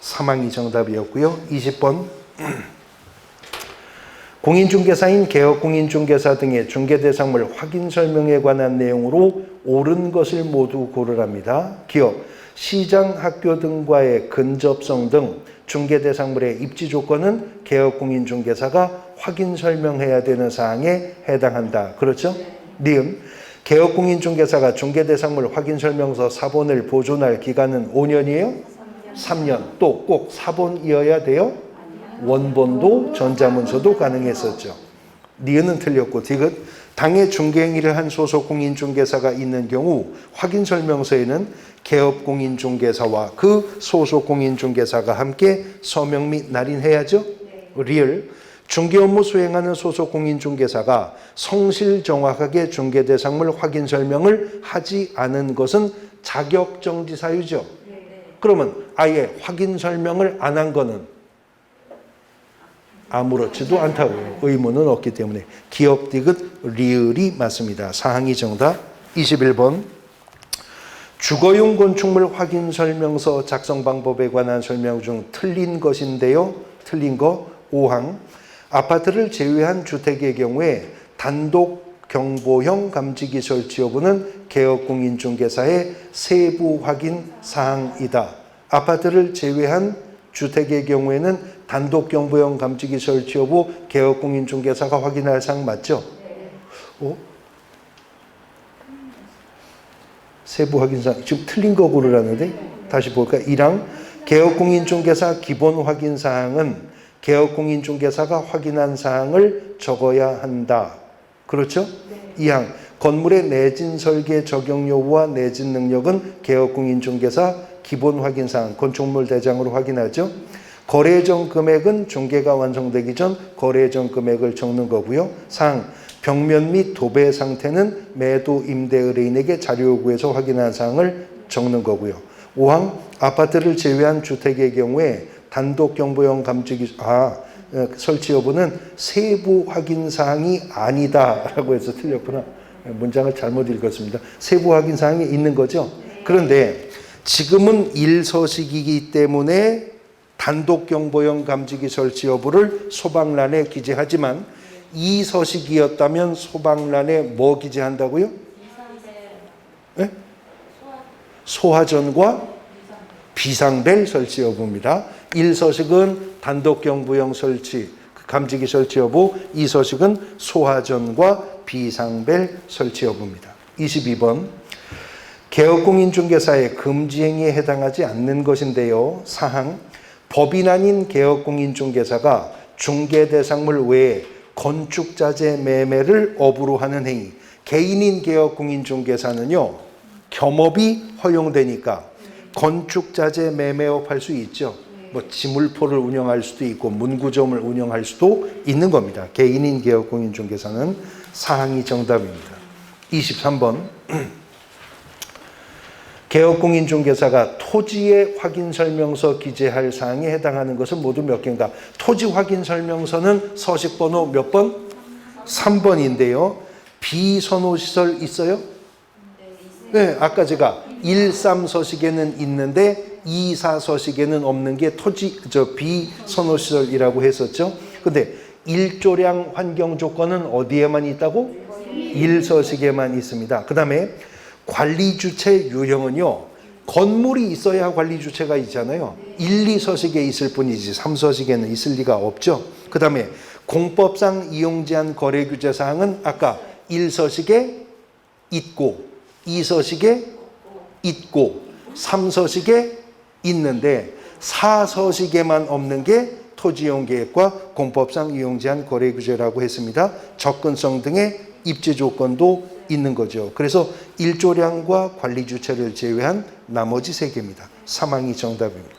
3항이 정답이었고요. 20번 공인중개사인 개업공인중개사 등의 중개대상물 확인설명에 관한 내용으로 옳은 것을 모두 고르랍니다. 기업, 시장, 학교 등과의 근접성 등 중개대상물의 입지조건은 개업공인중개사가 확인설명해야 되는 사항에 해당한다. 그렇죠? 니은, 개업공인중개사가 중개대상물 확인설명서 사본을 보존할 기간은 5년이에요? 3년. 또 꼭 사본이어야 돼요? 원본도 전자문서도 가능했었죠. 니은은 틀렸고 디귿 당해 중개행위를 한 소속 공인중개사가 있는 경우 확인설명서에는 개업공인중개사와 그 소속 공인중개사가 함께 서명 및 날인해야죠. 리을 중개업무 수행하는 소속 공인중개사가 성실 정확하게 중개대상물 확인설명을 하지 않은 것은 자격정지 사유죠. 그러면 아예 확인설명을 안 한 거는 아무렇지도 않다고요. 의무는 없기 때문에 기업 디귿 리을이 맞습니다. 4항이 정답. 21번 주거용 건축물 확인설명서 작성 방법에 관한 설명 중 틀린 것인데요. 틀린 거 5항 아파트를 제외한 주택의 경우에 단독 경보형 감지기 설치 여부는 개업공인중개사의 세부 확인 사항이다. 아파트를 제외한 주택의 경우에는 단독경보용 감지기 설치 여부 개업공인중개사가 확인할 사항 맞죠? 어? 세부 확인사항 지금 틀린 거 고르라는데 다시 볼까? 1항 개업공인중개사 기본 확인사항은 개업공인중개사가 확인한 사항을 적어야 한다. 그렇죠? 2항 건물의 내진 설계 적용 여부와 내진 능력은 개업공인중개사 기본 확인사항 건축물 대장으로 확인하죠. 거래 예정 금액은 중개가 완성되기 전 거래 예정 금액을 적는 거고요. 4항 벽면 및 도배 상태는 매도 임대 의뢰인에게 자료 요구해서 확인한 사항을 적는 거고요. 5항 아파트를 제외한 주택의 경우에 단독 경보용 감지기 설치 여부는 세부 확인 사항이 아니다라고 해서 틀렸구나. 문장을 잘못 읽었습니다. 세부 확인 사항이 있는 거죠. 그런데 지금은 1서식이기 때문에 단독 경보용 감지기 설치 여부를 소방란에 기재하지만 2서식이었다면 소방란에 뭐 기재한다고요? 네? 소화전과 비상벨 설치 여부입니다. 1서식은 단독 경보용 설치, 감지기 설치 여부, 2서식은 소화전과 비상벨 설치 여부입니다. 22번 개업공인중개사의 금지행위에 해당하지 않는 것인데요. 사항 법인 아닌 개업공인중개사가 중개대상물 외에 건축자재 매매를 업으로 하는 행위. 개인인 개업공인중개사는요. 겸업이 허용되니까 건축자재 매매업 할 수 있죠. 뭐 지물포를 운영할 수도 있고 문구점을 운영할 수도 있는 겁니다. 개인인 개업공인중개사는 사항이 정답입니다. 23번 개업공인중개사가 토지의 확인설명서 기재할 사항에 해당하는 것은 모두 몇 개인가? 토지 확인설명서는 서식번호 몇 번? 3번인데요. 비선호시설 있어요? 네, 아까 제가 13서식에는 있는데 24서식에는 없는 게 비선호시설이라고 했었죠. 근데 일조량 환경 조건은 어디에만 있다고? 1서식에만 있습니다. 그 다음에 관리주체 유형은요. 건물이 있어야 관리주체가 있잖아요. 1, 2서식에 있을 뿐이지 3서식에는 있을 리가 없죠. 그 다음에 공법상 이용제한 거래규제사항은 아까 1서식에 있고 2서식에 있고 3서식에 있는데 4서식에만 없는 게 토지이용계획과 공법상 이용제한 거래규제라고 했습니다. 접근성 등의 입지 조건도 있는 거죠. 그래서 일조량과 관리주체를 제외한 나머지 3개입니다. 3항이 정답입니다.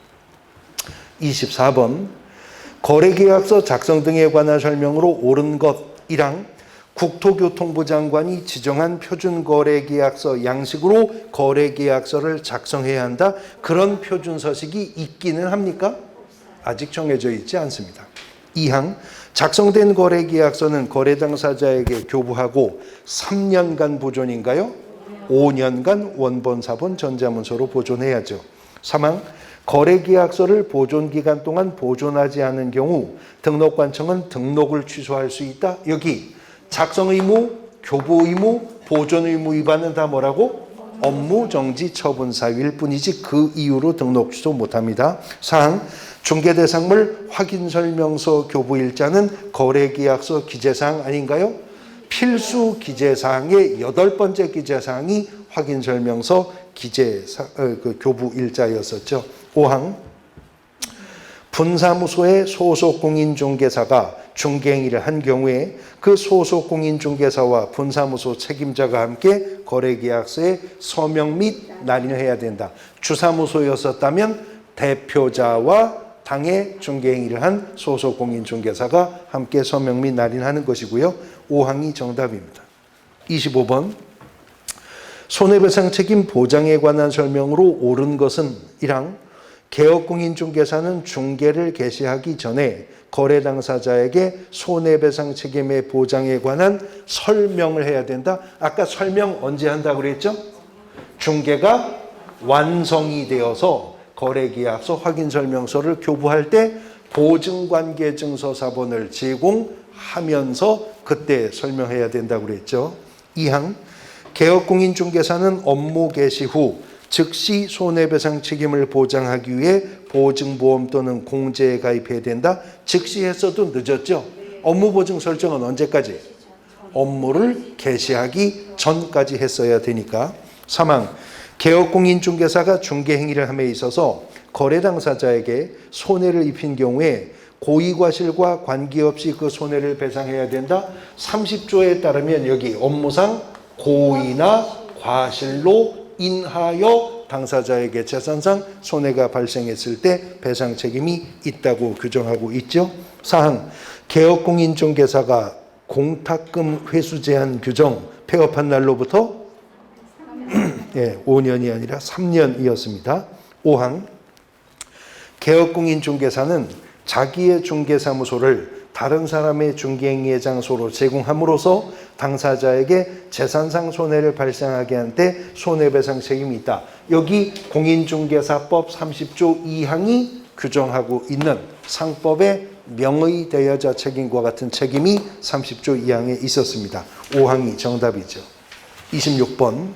24번 거래계약서 작성 등에 관한 설명으로 옳은 것 1항 국토교통부 장관이 지정한 표준거래계약서 양식으로 거래계약서를 작성해야 한다. 그런 표준서식이 있기는 합니까? 아직 정해져 있지 않습니다. 2항 작성된 거래계약서는 거래 당사자에게 교부하고 3년간 보존인가요? 5년간 원본 사본 전자문서로 보존해야죠. 3항 거래계약서를 보존기간 동안 보존하지 않은 경우 등록관청은 등록을 취소할 수 있다. 여기 작성 의무, 교부 의무, 보존 의무 위반은 다 뭐라고? 업무정지 처분 사유일 뿐이지 그 이유로 등록 취소 못합니다. 4항 중개대상물 확인설명서 교부일자는 거래계약서 기재사항 아닌가요? 필수 기재사항의 8번째 기재사항이 확인설명서 교부일자였었죠. 5항 분사무소의 소속 공인중개사가 중개행위를 한 경우에 그 소속 공인중개사와 분사무소 책임자가 함께 거래계약서에 서명 및 날인해야 된다. 주사무소였었다면 대표자와 당해 중개행위를 한 소속 공인중개사가 함께 서명 및 날인하는 것이고요. 5항이 정답입니다. 25번 손해배상 책임 보장에 관한 설명으로 옳은 것은 1항 개업공인중개사는 중개를 개시하기 전에 거래 당사자에게 손해배상 책임의 보장에 관한 설명을 해야 된다. 아까 설명 언제 한다고 그랬죠? 중개가 완성이 되어서 거래계약서 확인설명서를 교부할 때 보증관계증서 사본을 제공하면서 그때 설명해야 된다고 그랬죠. 2항 개업공인중개사는 업무 개시 후 즉시 손해배상 책임을 보장하기 위해 보증보험 또는 공제에 가입해야 된다. 즉시 했어도 늦었죠. 업무보증 설정은 언제까지? 업무를 개시하기 전까지 했어야 되니까. 3항 개업공인중개사가 중개행위를 함에 있어서 거래 당사자에게 손해를 입힌 경우에 고의과실과 관계없이 그 손해를 배상해야 된다. 30조에 따르면 여기 업무상 고의나 과실로 인하여 당사자에게 재산상 손해가 발생했을 때 배상 책임이 있다고 규정하고 있죠. 4항 개업공인중개사가 공탁금 회수 제한 규정 폐업한 날로부터 5년이 아니라 3년이었습니다. 5항 개업공인중개사는 자기의 중개사무소를 다른 사람의 중개행위의 장소로 제공함으로써 당사자에게 재산상 손해를 발생하게 한 때 손해배상 책임이 있다. 여기 공인중개사법 30조 2항이 규정하고 있는 상법의 명의대여자 책임과 같은 책임이 30조 2항에 있었습니다. 5항이 정답이죠. 26번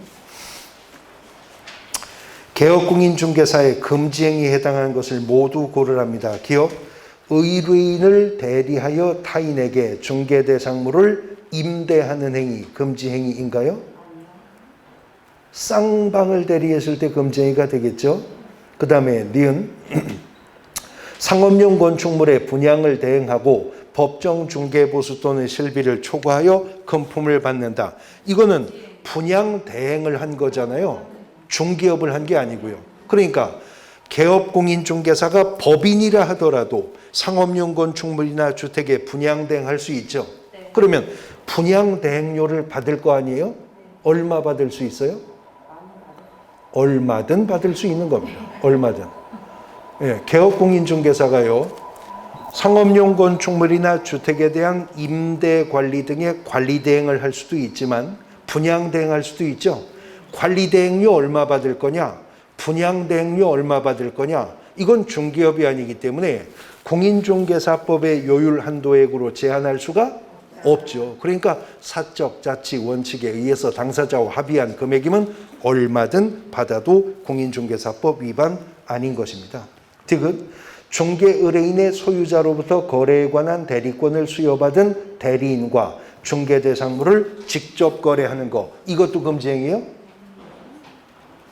개업공인중개사의 금지행위에 해당하는 것을 모두 고르랍니다. 기업 의뢰인을 대리하여 타인에게 중개대상물을 임대하는 행위, 금지행위인가요? 쌍방을 대리했을 때 금지행위가 되겠죠. 그 다음에 니은 상업용 건축물의 분양을 대행하고 법정 중개보수 또는 실비를 초과하여 금품을 받는다. 이거는 분양 대행을 한 거잖아요. 중개업을 한 게 아니고요. 그러니까 개업공인중개사가 법인이라 하더라도 상업용 건축물이나 주택에 분양 대행할 수 있죠. 그러면 분양 대행료를 받을 거 아니에요? 얼마 받을 수 있어요? 얼마든 받을 수 있는 겁니다. 얼마든. 개업공인중개사가요, 상업용 건축물이나 주택에 대한 임대 관리 등의 관리 대행을 할 수도 있지만 분양 대행할 수도 있죠. 관리 대행료 얼마 받을 거냐? 분양 대행료 얼마 받을 거냐? 이건 중개업이 아니기 때문에 공인중개사법의 요율 한도액으로 제한할 수가 없죠. 그러니까 사적 자치 원칙에 의해서 당사자와 합의한 금액이면 얼마든 받아도 공인중개사법 위반 아닌 것입니다. 디귿 중개 의뢰인의 소유자로부터 거래에 관한 대리권을 수여받은 대리인과 중개 대상물을 직접 거래하는 거, 이것도 금지행위예요?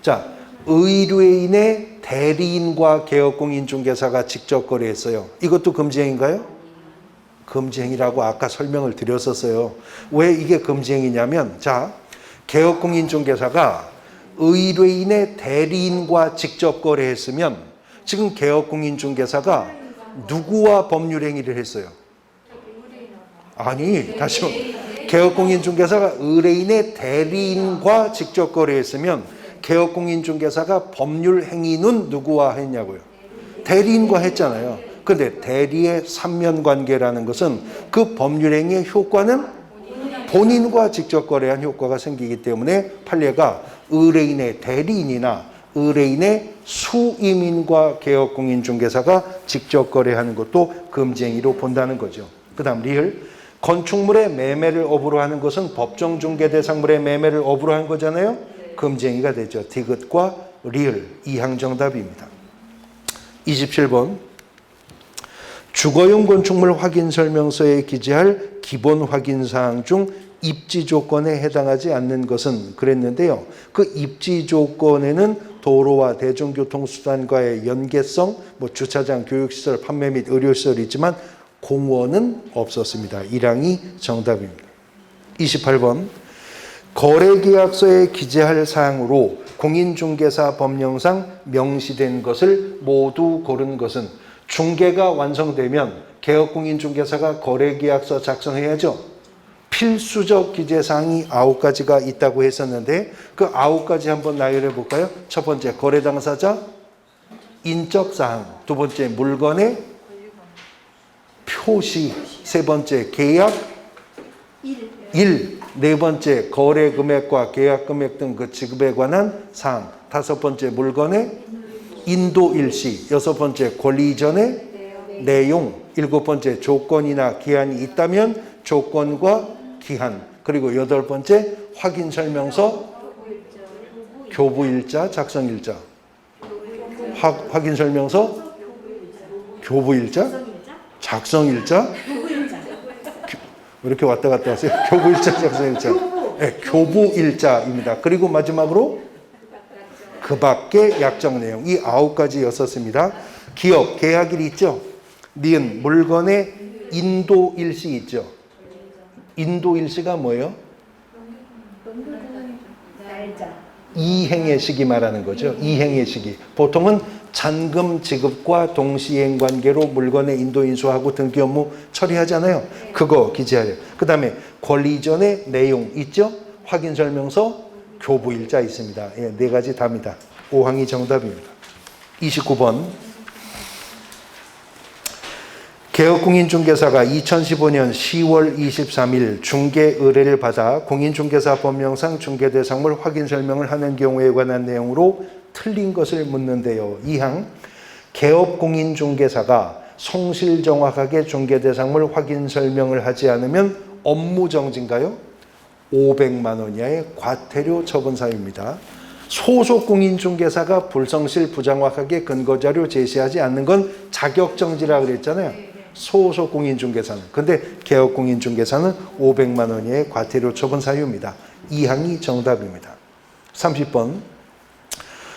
자, 의뢰인의 대리인과 개업공인중개사가 직접 거래했어요. 이것도 금지행위인가요? 금지행위라고 아까 설명을 드렸었어요. 왜 이게 금지행위냐면, 자, 개업공인중개사가 의뢰인의 대리인과 직접 거래했으면 지금 개업공인중개사가 누구와 법률행위를 했어요? 아니, 다시 개업공인중개사가 의뢰인의 대리인과 직접 거래했으면 개업공인중개사가 법률행위는 누구와 했냐고요? 대리인과 했잖아요. 그런데 대리의 삼면관계라는 것은 그 법률행위의 효과는 본인과 직접 거래한 효과가 생기기 때문에 판례가 의뢰인의 대리인이나 의뢰인의 수임인과 개업공인중개사가 직접 거래하는 것도 금지행위로 본다는 거죠. 그 다음 리을 건축물의 매매를 업으로 하는 것은 법정 중개대상물의 매매를 업으로 한 거잖아요. 금지행위가 되죠. 디귿과 리을 2항 정답입니다. 27번 주거용 건축물 확인 설명서에 기재할 기본 확인 사항 중 입지 조건에 해당하지 않는 것은 그랬는데요. 그 입지 조건에는 도로와 대중교통수단과의 연계성, 주차장, 교육시설, 판매 및 의료시설이 있지만 공원은 없었습니다. 1항이 정답입니다. 28번 거래계약서에 기재할 사항으로 공인중개사 법령상 명시된 것을 모두 고른 것은 중개가 완성되면 개업공인중개사가 거래계약서 작성해야죠. 필수적 기재사항이 9가지가 있다고 했었는데 그 9가지 한번 나열해 볼까요? 첫 번째 거래 당사자 인적사항, 두 번째 물건의 표시, 세 번째 계약 일, 네 번째 거래 금액과 계약 금액 등 그 지급에 관한 사항, 다섯 번째 물건의 인도 일시, 여섯 번째 권리 이전의 내용, 일곱 번째 조건이나 기한이 있다면 조건과 기한, 그리고 여덟 번째 확인 설명서 교부일자, 작성일자. 확인설명서, 교부일자, 작성일자. 왜 이렇게 왔다 갔다 하세요? 교부일자, 작성일자. 네, 교부일자입니다. 그리고 마지막으로 그 밖의 약정 내용. 이 9가지였었습니다. 기업, 계약일이 있죠. 니은, 물건의 인도일시 있죠. 인도일시가 뭐예요? 이행의 시기 말하는 거죠. 이행의 시기. 보통은 잔금 지급과 동시행 관계로 물건의 인도 인수하고 등기 업무 처리하잖아요. 그거 기재하래요. 그 다음에 권리 이전의 내용 있죠. 확인 설명서, 교부일자 있습니다. 예, 4가지 답니다. 5항이 정답입니다. 29번. 개업공인중개사가 2015년 10월 23일 중개 의뢰를 받아 공인중개사 법령상 중개대상물 확인 설명을 하는 경우에 관한 내용으로 틀린 것을 묻는데요. 2항 개업공인중개사가 성실 정확하게 중개대상물 확인 설명을 하지 않으면 업무정지인가요? 500만 원 이하의 과태료 처분 사유입니다. 소속공인중개사가 불성실 부정확하게 근거자료 제시하지 않는 건 자격정지라고 그랬잖아요. 소속공인중개사는. 근데 개업공인중개사는 500만 원 이하의 과태료 처분 사유입니다. 2항이 정답입니다. 30번.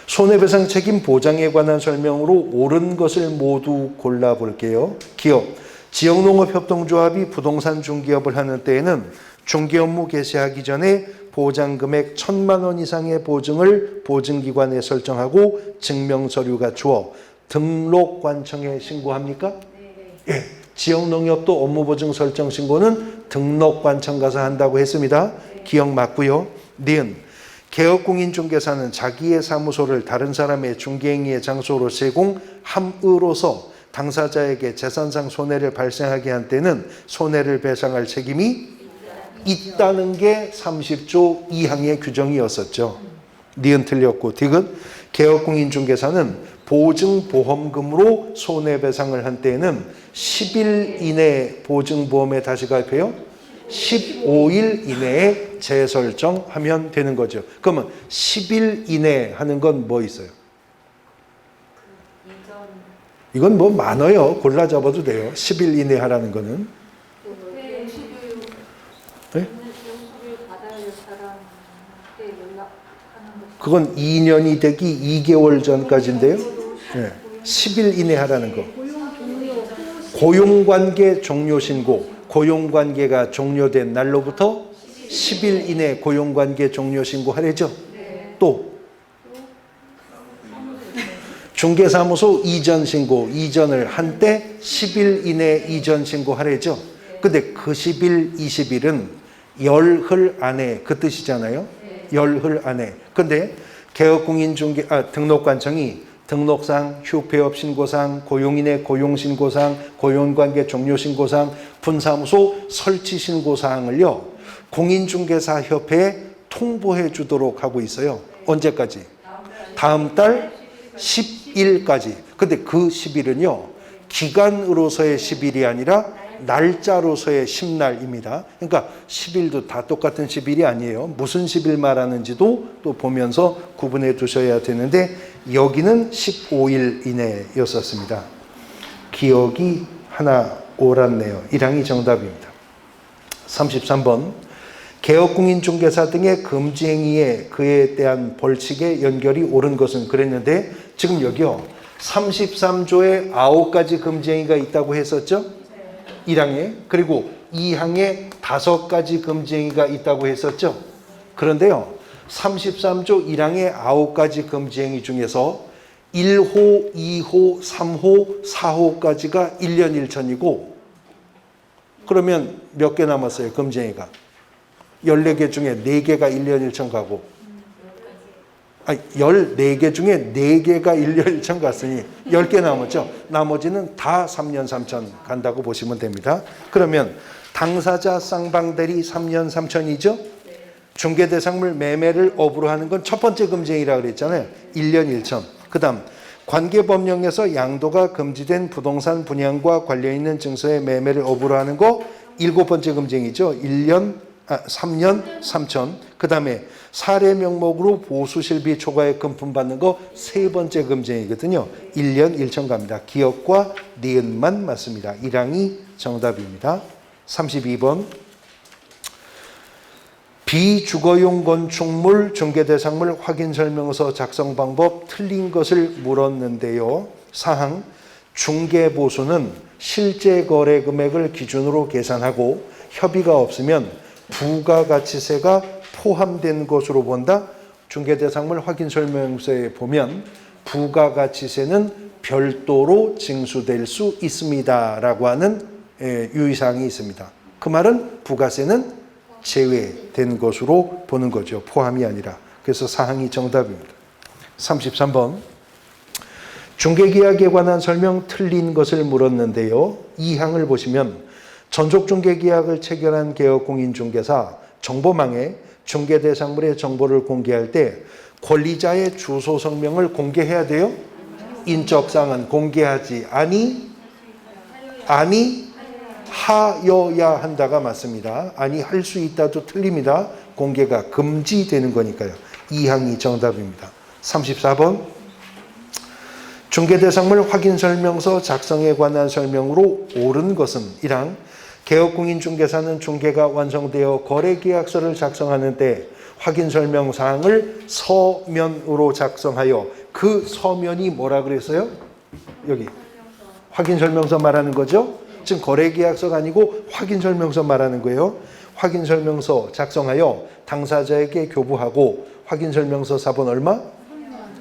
손해배상 책임 보장에 관한 설명으로 옳은 것을 모두 골라볼게요. 기업. 지역농업협동조합이 부동산 중개업을 하는 때에는 중개업무 개시하기 전에 보장금액 1,000만 원 이상의 보증을 보증기관에 설정하고 증명서류가 주어 등록관청에 신고합니까? 예, 지역농협도 업무보증 설정 신고는 등록관청 가서 한다고 했습니다. 기억 맞고요. 니은 개업공인중개사는 자기의 사무소를 다른 사람의 중개행위의 장소로 제공함으로써 당사자에게 재산상 손해를 발생하게 한 때는 손해를 배상할 책임이 있다는 게 30조 2항의 규정이었었죠. 니은 틀렸고 디귿 개업공인중개사는 보증보험금으로 손해배상을 한 때에는 10일 이내 보증보험에 다시 가입해요. 15일 이내에 재설정하면 되는 거죠. 그러면 10일 이내 하는 건 뭐 있어요? 이건 뭐 많아요. 골라 잡아도 돼요. 10일 이내 하라는 거는. 네? 그건 2년이 되기 2개월 전까지인데요. 네. 10일 이내 하라는 거. 고용관계 종료 신고. 고용관계가 종료된 날로부터 10일 이내 고용관계 종료 신고 하래죠. 또 중개사무소 이전 신고. 이전을 한 때 10일 이내 이전 신고 하래죠. 근데 그 10일, 20일은 열흘 안에 그 뜻이잖아요. 열흘 안에. 근데 등록관청이 등록상, 휴폐업 신고상, 고용인의 고용신고상, 고용관계 종료신고상, 분사무소 설치신고사항을요, 공인중개사협회에 통보해 주도록 하고 있어요. 언제까지? 다음 달 10일까지. 근데 그 10일은요, 기간으로서의 10일이 아니라 날짜로서의 10날입니다. 그러니까 10일도 다 똑같은 10일이 아니에요. 무슨 10일 말하는지도 또 보면서 구분해 두셔야 되는데 여기는 15일 이내였었습니다. 기억이 하나 옳았네요. 1항이 정답입니다. 33번 개업공인중개사 등의 금지행위에 그에 대한 벌칙의 연결이 옳은 것은 그랬는데 지금 여기요 33조에 9가지 금지행위가 있다고 했었죠. 1항에 그리고 2항에 5가지 금지행위가 있다고 했었죠. 그런데요 33조 1항의 9가지 금지행위 중에서 1호, 2호, 3호, 4호까지가 1년 1천이고 그러면 몇 개 남았어요 금지행위가? 14개 중에 4개가 1년 1천 가고 14개 중에 4개가 1년 1천 갔으니 10개 남았죠. 나머지는 다 3년 3천 간다고 보시면 됩니다. 그러면 당사자 쌍방대리 3년 3천이죠. 중개대상물 매매를 업으로 하는 건 첫 번째 금지행위라고 그랬잖아요. 1년 1천. 그 다음 관계법령에서 양도가 금지된 부동산 분양과 관련 있는 증서의 매매를 업으로 하는 거 7번째 금지행위죠. 3년 3천. 그 다음에 사례 명목으로 보수실비 초과액 금품 받는 거 세 번째 금지이거든요. 1년 1천 갑니다. 기억과 니은만 맞습니다. 1항이 정답입니다. 32번. 비주거용 건축물 중개대상물 확인설명서 작성 방법 틀린 것을 물었는데요. 사항, 중개보수는 실제 거래 금액을 기준으로 계산하고 협의가 없으면 부가가치세가 포함된 것으로 본다. 중개대상물 확인설명서에 보면 부가가치세는 별도로 징수될 수 있습니다 라고 하는 유의사항이 있습니다. 그 말은 부가세는 제외된 것으로 보는 거죠. 포함이 아니라. 그래서 사항이 정답입니다. 33번. 중개계약에 관한 설명 틀린 것을 물었는데요. 이 항을 보시면 전속중개계약을 체결한 개업공인중개사 정보망에 중개대상물의 정보를 공개할 때 권리자의 주소 성명을 공개해야 돼요? 인적사항은 공개하지 하여야 한다가 맞습니다. 아니 할 수 있다도 틀립니다. 공개가 금지되는 거니까요. 이 항이 정답입니다. 34번. 중개대상물 확인설명서 작성에 관한 설명으로 옳은 것은 1항 개업공인중개사는 중개가 완성되어 거래계약서를 작성하는 때 확인설명사항을 서면으로 작성하여 그 서면이 뭐라 그랬어요? 여기 확인설명서 말하는 거죠? 지금 거래계약서가 아니고 확인설명서 말하는 거예요. 확인설명서 작성하여 당사자에게 교부하고 확인설명서 사본 얼마?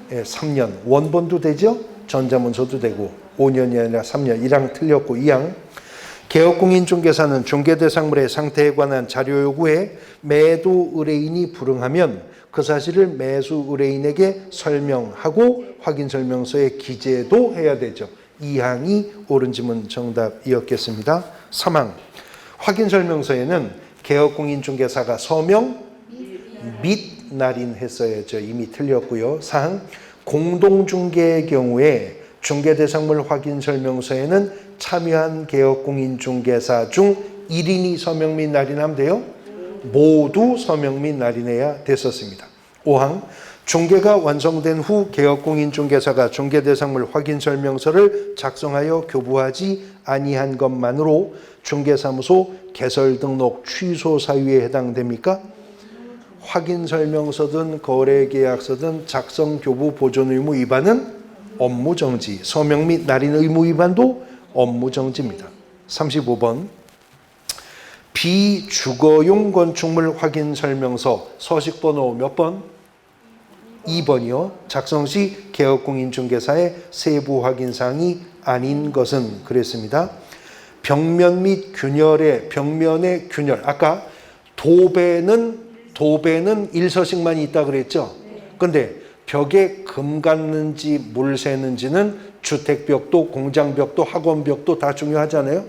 3년. 원본도 되죠? 전자문서도 되고 5년이 아니라 3년. 1항 틀렸고 2항. 개업공인중개사는 중개대상물의 상태에 관한 자료 요구에 매도 의뢰인이 불응하면 그 사실을 매수 의뢰인에게 설명하고 확인설명서에 기재도 해야 되죠. 2항이 옳은 지문 정답이었겠습니다. 3항. 확인설명서에는 개업공인중개사가 서명 및 날인했어야죠. 이미 틀렸고요. 4항. 공동중개의 경우에 중개대상물 확인설명서에는 참여한 개업공인중개사 중 1인이 서명 및 날인하면 돼요? 모두 서명 및 날인해야 됐었습니다. 5항. 중개가 완성된 후 개업공인중개사가 중개대상물 확인설명서를 작성하여 교부하지 아니한 것만으로 중개사무소 개설등록 취소 사유에 해당됩니까? 확인설명서든 거래계약서든 작성, 교부, 보존 의무 위반은 업무정지, 서명 및 날인 의무 위반도 업무정지입니다. 35번. 비주거용 건축물 확인설명서 서식번호 몇 번? 2번이요. 작성 시 개업공인중개사의 세부 확인사항이 아닌 것은 그랬습니다. 벽면 및 균열의 벽면의 균열. 아까 도배는 일서식만 있다 그랬죠. 근데 벽에 금 갔는지 물 새는지는 주택벽도 공장벽도 학원벽도 다 중요하잖아요.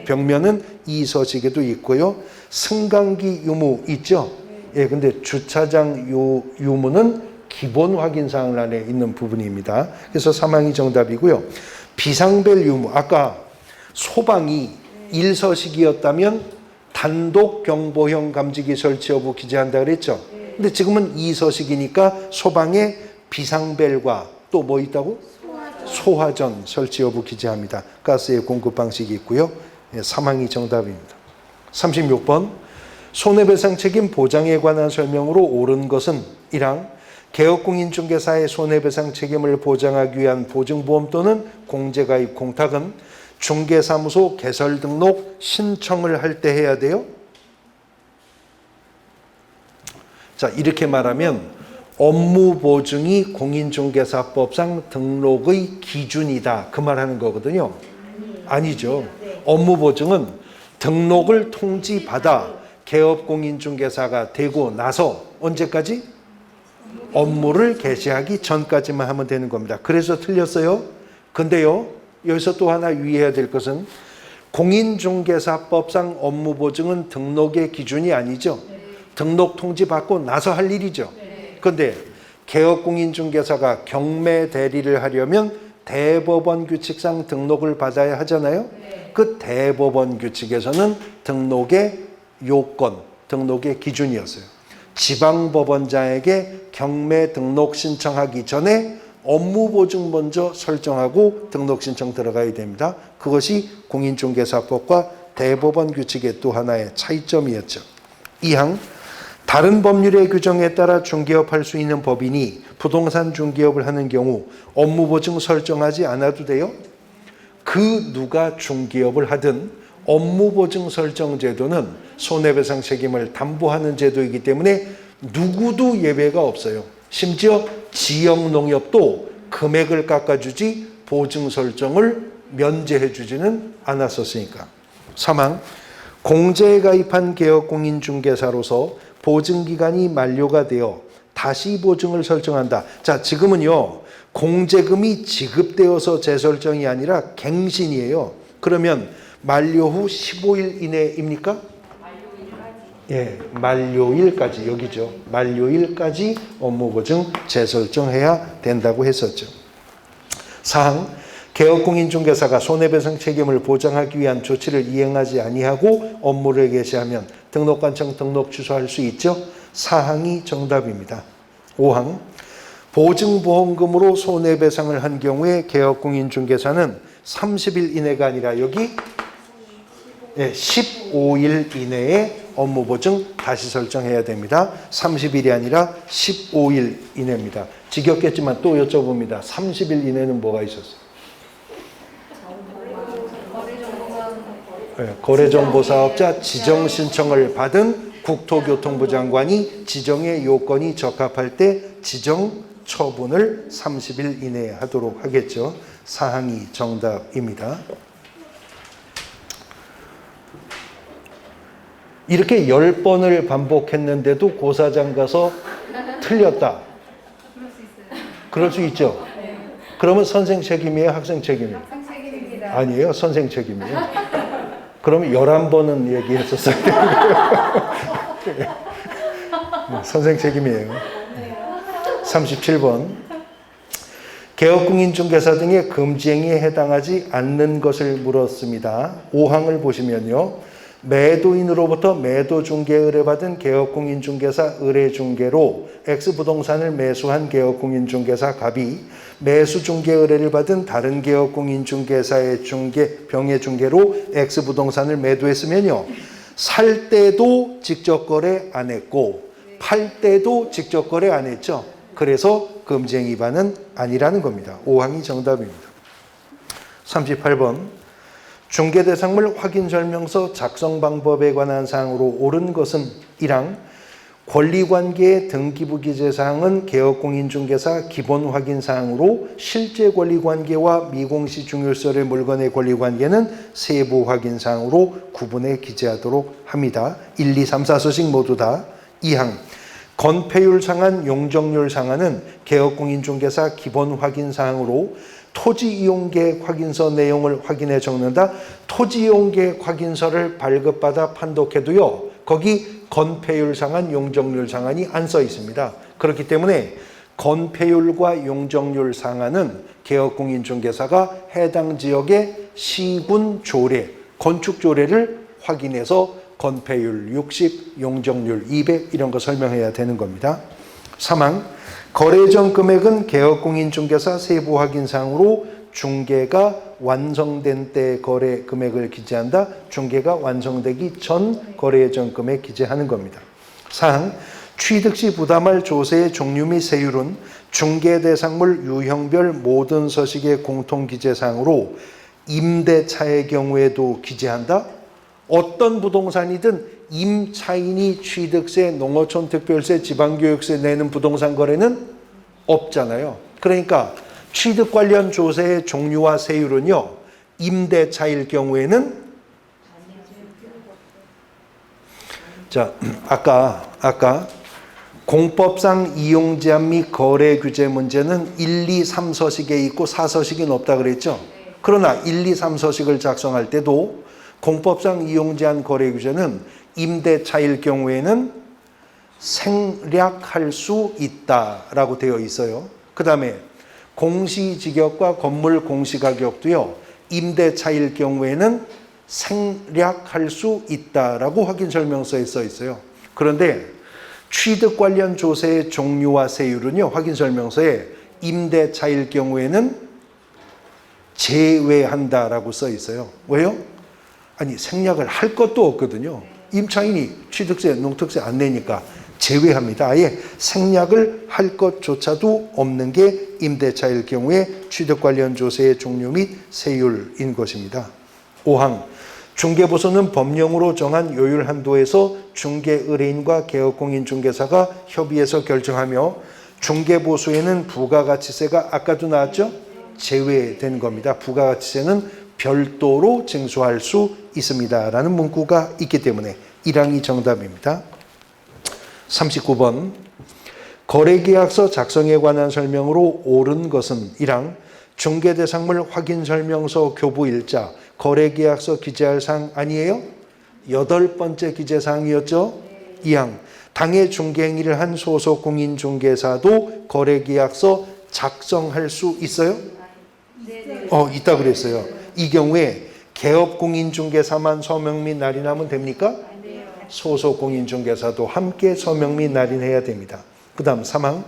벽면은 이서식에도 있고요. 승강기 유무 있죠. 근데 주차장 유무는 기본 확인사항 안에 있는 부분입니다. 그래서 3항이 정답이고요. 비상벨 유무. 아까 소방이 일서식이었다면 단독 경보형 감지기 설치 여부 기재한다 그랬죠. 근데 지금은 이서식이니까 소방에 비상벨과 또 뭐 있다고? 소화전 설치 여부 기재합니다. 가스의 공급 방식이 있고요. 3항이 정답입니다. 36번. 손해배상 책임 보장에 관한 설명으로 옳은 것은 1항 개업공인중개사의 손해배상 책임을 보장하기 위한 보증보험 또는 공제가입 공탁은 중개사무소 개설 등록 신청을 할 때 해야 돼요. 자, 이렇게 말하면 업무보증이 공인중개사법상 등록의 기준이다. 그 말하는 거거든요. 아니죠. 업무보증은 등록을 통지받아 개업공인중개사가 되고 나서 언제까지? 업무를 개시하기 전까지만 하면 되는 겁니다. 그래서 틀렸어요. 근데요, 여기서 또 하나 유의해야 될 것은 공인중개사법상 업무보증은 등록의 기준이 아니죠. 등록 통지받고 나서 할 일이죠. 그런데 개업공인중개사가 경매 대리를 하려면 대법원 규칙상 등록을 받아야 하잖아요. 그 대법원 규칙에서는 등록의 요건, 등록의 기준이었어요. 지방법원장에게 경매 등록 신청하기 전에 업무보증 먼저 설정하고 등록 신청 들어가야 됩니다. 그것이 공인중개사법과 대법원 규칙의 또 하나의 차이점이었죠. 2항 다른 법률의 규정에 따라 중개업할 수 있는 법인이 부동산 중개업을 하는 경우 업무보증 설정하지 않아도 돼요. 그 누가 중개업을 하든 업무보증 설정 제도는 손해배상 책임을 담보하는 제도이기 때문에 누구도 예외가 없어요. 심지어 지역농협도 금액을 깎아주지 보증 설정을 면제해 주지는 않았었으니까. 3항 공제에 가입한 개업공인중개사로서 보증기간이 만료가 되어 다시 보증을 설정한다. 자, 지금은요 공제금이 지급되어서 재설정이 아니라 갱신이에요. 그러면 만료 후 15일 이내입니까? 예, 만료일까지 여기죠. 만료일까지 업무보증 재설정해야 된다고 했었죠. 4항 개업공인중개사가 손해배상 책임을 보장하기 위한 조치를 이행하지 아니하고 업무를 개시하면 등록관청 등록 취소할 수 있죠. 4항이 정답입니다. 5항 보증보험금으로 손해배상을 한 경우에 개업공인중개사는 30일 이내가 아니라 여기 15일 이내에 업무보증 다시 설정해야 됩니다. 30일이 아니라 15일 이내입니다. 지겹겠지만 또 여쭤봅니다. 30일 이내는 뭐가 있었어요? 거래정보사업자 지정 신청을 받은 국토교통부 장관이 지정의 요건이 적합할 때 지정 처분을 30일 이내에 하도록 하겠죠. 사항이 정답입니다. 이렇게 10번을 반복했는데도 고사장 가서 틀렸다. 그럴 수 있죠. 그러면 선생 책임이에요? 학생 책임이에요? 학생 책임입니다. 아니에요. 선생 책임이에요. 그러면 11번은 얘기했었어요. 선생 책임이에요. 37번 개업공인중개사 등의 금지행위에 해당하지 않는 것을 물었습니다. 5항을 보시면요. 매도인으로부터 매도중개 의뢰받은 개업공인중개사 의뢰중개로 X부동산을 매수한 개업공인중개사 갑이 매수중개 의뢰를 받은 다른 개업공인중개사의 병해중개로 X부동산을 매도했으면요. 살 때도 직접 거래 안 했고 팔 때도 직접 거래 안 했죠. 그래서 금지행위 위반은 아니라는 겁니다. 5항이 정답입니다. 38번 중개대상물 확인설명서 작성 방법에 관한 사항으로 옳은 것은 1항 권리관계의 등기부 기재사항은 개업공인중개사 기본 확인사항으로 실제 권리관계와 미공시 중요시설의 물건의 권리관계는 세부 확인사항으로 구분해 기재하도록 합니다. 1, 2, 3, 4서식 모두 다. 2항 건폐율 상한, 용적률 상한은 개업공인중개사 기본 확인사항으로 토지이용계획 확인서 내용을 확인해 적는다. 토지이용계획 확인서를 발급받아 판독해도요. 거기 건폐율 상한, 용적률 상한이 안 써 있습니다. 그렇기 때문에 건폐율과 용적률 상한은 개업공인중개사가 해당 지역의 시군 조례, 건축 조례를 확인해서 건폐율 60, 용적률 200 이런 거 설명해야 되는 겁니다. 3항 거래전 금액은 개업공인중개사 세부 확인사항으로 중개가 완성된 때 거래 금액을 기재한다. 중개가 완성되기 전 거래전 금액 기재하는 겁니다. 4항 취득 시 부담할 조세의 종류 및 세율은 중개대상물 유형별 모든 서식의 공통 기재사항으로 임대차의 경우에도 기재한다. 어떤 부동산이든 임차인이 취득세, 농어촌 특별세, 지방교육세 내는 부동산 거래는 없잖아요. 그러니까 취득 관련 조세의 종류와 세율은요. 임대차일 경우에는 자, 아까 공법상 이용 제한 및 거래 규제 문제는 1, 2, 3서식에 있고 4서식은 없다 그랬죠. 그러나 1, 2, 3서식을 작성할 때도 공법상 이용 제한 거래 규제는 임대차일 경우에는 생략할 수 있다라고 되어 있어요. 그 다음에 공시지격과 건물 공시가격도요. 임대차일 경우에는 생략할 수 있다라고 확인설명서에 써 있어요. 그런데 취득 관련 조세의 종류와 세율은요, 확인 설명서에 임대차일 경우에는 제외한다라고 써 있어요. 왜요? 아니, 생략을 할 것도 없거든요. 임차인이 취득세, 농특세 안 내니까 제외합니다. 아예 생략을 할 것조차도 없는 게 임대차일 경우에 취득 관련 조세의 종류 및 세율인 것입니다. 5항 중개보수는 법령으로 정한 요율 한도에서 중개의뢰인과 개업공인중개사가 협의해서 결정하며 중개보수에는 부가가치세가 아까도 나왔죠? 제외된 겁니다. 부가가치세는 별도로 징수할 수 있습니다. 라는 문구가 있기 때문에 1항이 정답입니다. 39번 거래계약서 작성에 관한 설명으로 옳은 것은 1항 중개대상물 확인설명서 교부일자 거래계약서 기재할 사항 아니에요? 8번째 기재사항이었죠? 2항 당해 중개행위를 한 소속 공인중개사도 거래계약서 작성할 수 있어요? 있다 그랬어요. 이 경우에 개업공인중개사만 서명 및 날인하면 됩니까? 소속 공인중개사도 함께 서명 및 날인해야 됩니다. 그 다음 3항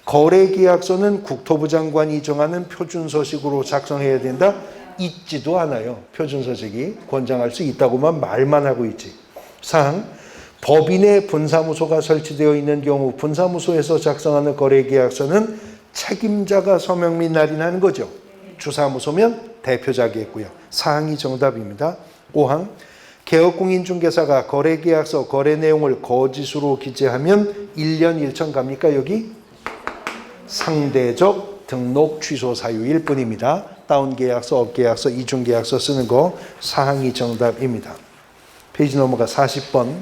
거래계약서는 국토부 장관이 정하는 표준서식으로 작성해야 된다? 있지도 않아요. 표준서식이 권장할 수 있다고만 말만 하고 있지. 4항 법인의 분사무소가 설치되어 있는 경우 분사무소에서 작성하는 거래계약서는 책임자가 서명 및 날인하는 거죠. 주사무소면 대표자겠고요. 4항이 정답입니다. 5항 개업공인중개사가 거래계약서 거래 내용을 거짓으로 기재하면 1년 1천 갑니까 여기? 상대적 등록 취소 사유일 뿐입니다. 다운계약서, 업계약서, 이중계약서 쓰는 거 4항이 정답입니다. 페이지 넘어가 40번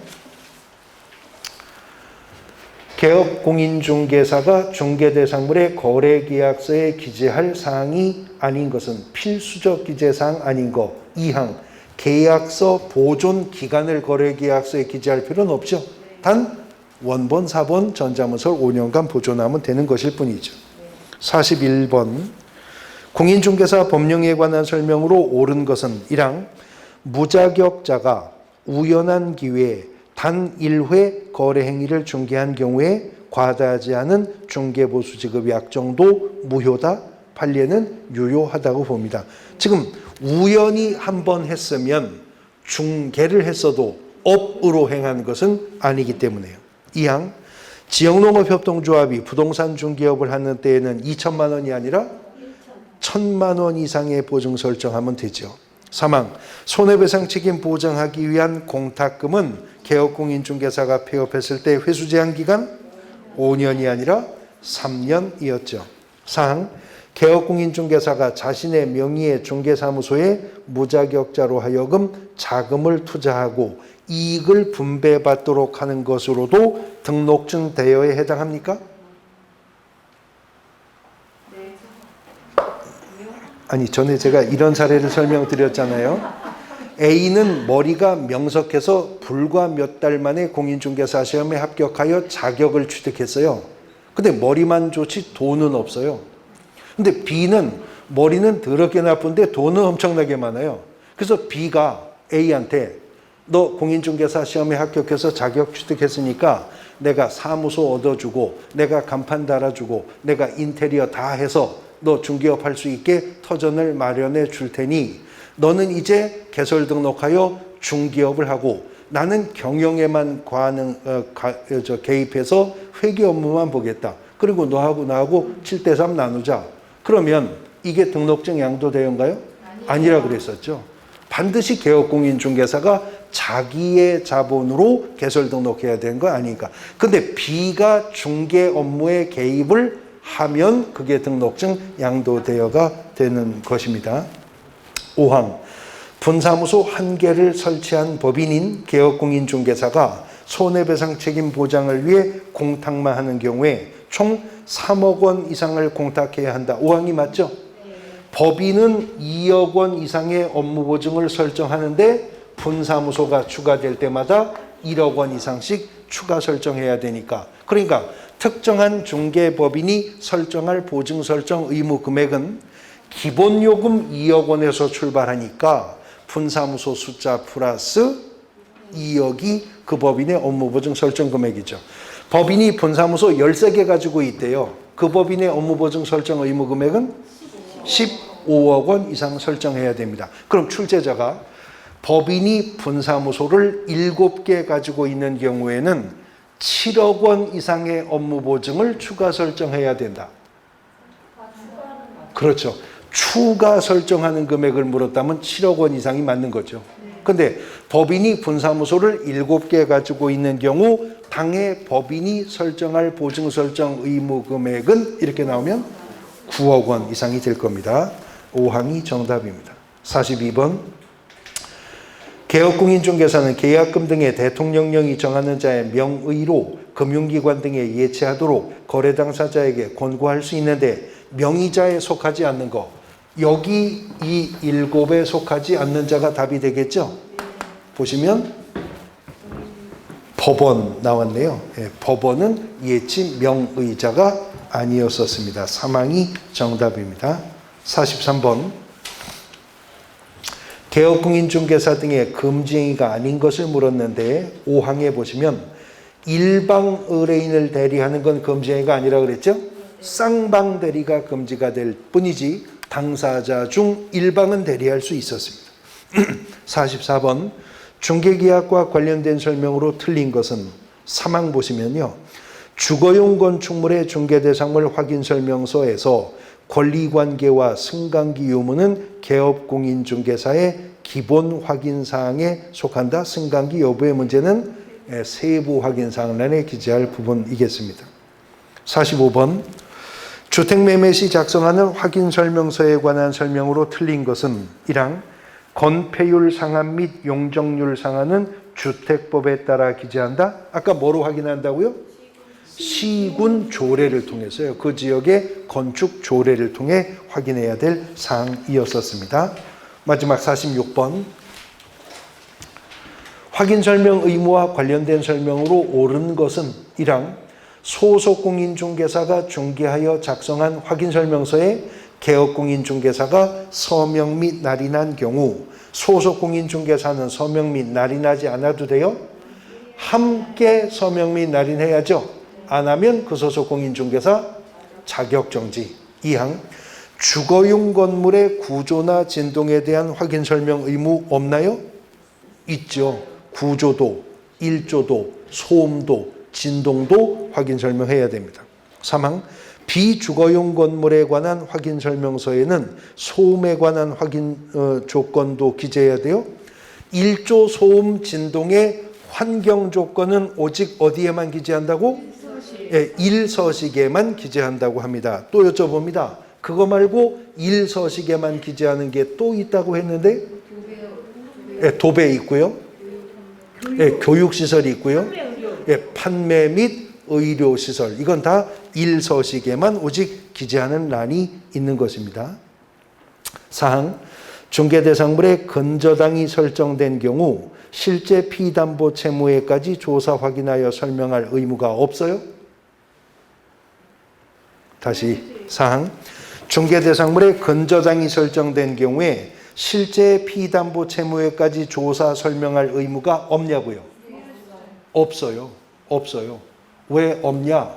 개업공인중개사가 중개대상물의 거래계약서에 기재할 사항이 아닌 것은 필수적 기재사항 아닌 거 2항 계약서 보존 기간을 거래계약서에 기재할 필요는 없죠. 단 원본, 사본, 전자문서를 5년간 보존하면 되는 것일 뿐이죠. 41번 공인중개사 법령에 관한 설명으로 옳은 것은 1항 무자격자가 우연한 기회에 단 1회 거래 행위를 중개한 경우에 과다하지 않은 중개보수 지급 약정도 무효다. 판례는 유효하다고 봅니다. 지금 우연히 한 번 했으면 중개를 했어도 업으로 행한 것은 아니기 때문에요. 2항 지역농업협동조합이 부동산 중개업을 하는 때에는 2천만 원이 아니라 1,000만 원 이상의 보증 설정하면 되죠. 3항 손해배상 책임 보장하기 위한 공탁금은 개업공인중개사가 폐업했을 때 회수 제한 기간 5년이 아니라 3년이었죠. 4항 개업공인중개사가 자신의 명의의 중개사무소에 무자격자로 하여금 자금을 투자하고 이익을 분배받도록 하는 것으로도 등록증 대여에 해당합니까? 아니 전에 제가 이런 사례를 설명드렸잖아요. A는 머리가 명석해서 불과 몇 달 만에 공인중개사 시험에 합격하여 자격을 취득했어요. 근데 머리만 좋지 돈은 없어요. 근데 B는 머리는 더럽게 나쁜데 돈은 엄청나게 많아요. 그래서 B가 A한테 너 공인중개사 시험에 합격해서 자격 취득했으니까 내가 사무소 얻어주고 내가 간판 달아주고 내가 인테리어 다 해서 너 중개업 할 수 있게 터전을 마련해 줄 테니 너는 이제 개설 등록하여 중개업을 하고 나는 경영에만 개입해서 회계 업무만 보겠다. 그리고 너하고 나하고 7대3 나누자. 그러면 이게 등록증 양도 대여인가요? 아니라 그랬었죠. 반드시 개업공인중개사가 자기의 자본으로 개설 등록해야 되는 거 아니니까. 근데 B가 중개 업무에 개입을 하면 그게 등록증 양도 대여가 되는 것입니다. 5항 분사무소 1개를 설치한 법인인 개업공인중개사가 손해배상 책임 보장을 위해 공탁만 하는 경우에 총 3억 원 이상을 공탁해야 한다. 5항이 맞죠? 법인은 2억 원 이상의 업무 보증을 설정하는데 분사무소가 추가될 때마다 1억 원 이상씩 추가 설정해야 되니까. 그러니까 특정한 중개법인이 설정할 보증 설정 의무 금액은 기본요금 2억 원에서 출발하니까 분사무소 숫자 플러스 2억이 그 법인의 업무보증 설정 금액이죠. 법인이 분사무소 13개 가지고 있대요. 그 법인의 업무보증 설정 의무 금액은 15억 원 이상 설정해야 됩니다. 그럼 출제자가 법인이 분사무소를 7개 가지고 있는 경우에는 7억 원 이상의 업무보증을 추가 설정해야 된다. 그렇죠. 추가 설정하는 금액을 물었다면 7억 원 이상이 맞는 거죠. 근데 법인이 분사무소를 7개 가지고 있는 경우 당해 법인이 설정할 보증 설정 의무 금액은 이렇게 나오면 9억 원 이상이 될 겁니다. 5항이 정답입니다. 42번. 개업공인중개사는 계약금 등의 대통령령이 정하는 자의 명의로 금융기관 등에 예치하도록 거래 당사자에게 권고할 수 있는데 명의자에 속하지 않는 것. 여기 이 7에 속하지 않는 자가 답이 되겠죠? 보시면 법원 나왔네요. 예, 법원은 예치 명의자가 아니었었습니다. 3항이 정답입니다. 43번. 개업공인중개사 등의 금지행위가 아닌 것을 물었는데 5항에 보시면 일방 의뢰인을 대리하는 건 금지행위가 아니라 그랬죠? 쌍방 대리가 금지가 될 뿐이지 당사자 중 일방은 대리할 수 있었습니다. 44번. 중개계약과 관련된 설명으로 틀린 것은 3항 보시면요. 주거용 건축물의 중개대상물 확인설명서에서 권리관계와 승강기 유무는 개업공인중개사의 기본 확인사항에 속한다. 승강기 여부의 문제는 세부 확인사항란에 기재할 부분이겠습니다. 45번. 주택매매 시 작성하는 확인설명서에 관한 설명으로 틀린 것은 1항. 건폐율 상한 및 용적률 상한은 주택법에 따라 기재한다. 아까 뭐로 확인한다고요? 시군 조례를 통해서요. 그 지역의 건축 조례를 통해 확인해야 될 사항이었었습니다. 마지막 46번. 확인 설명 의무와 관련된 설명으로 옳은 것은 1항. 소속 공인중개사가 중개하여 작성한 확인 설명서에 개업공인중개사가 서명 및 날인한 경우 소속 공인중개사는 서명 및 날인하지 않아도 돼요? 함께 서명 및 날인해야죠. 안 하면 그 소속 공인중개사 자격정지. 2항. 주거용 건물의 구조나 진동에 대한 확인 설명 의무 없나요? 있죠. 구조도, 일조도, 소음도, 진동도 확인 설명해야 됩니다. 3항. 비주거용 건물에 관한 확인 설명서에는 소음에 관한 확인 조건도 기재해야 돼요. 일조 소음 진동의 환경 조건은 오직 어디에만 기재한다고? 예, 일서식에만 기재한다고 합니다. 또 여쭤봅니다. 그거 말고 일서식에만 기재하는 게 또 있다고 했는데? 예, 도배 있고요. 예, 교육시설이 있고요. 예, 판매 및 의료시설. 이건 다 일서식에만 오직 기재하는 란이 있는 것입니다. 4항. 중개대상물의 근저당이 설정된 경우 실제 피담보 채무에까지 조사 확인하여 설명할 의무가 없어요? 다시 4항. 중개대상물의 근저당이 설정된 경우에 실제 피담보 채무에까지 조사 설명할 의무가 없냐고요? 없어요. 없어요. 왜 없냐?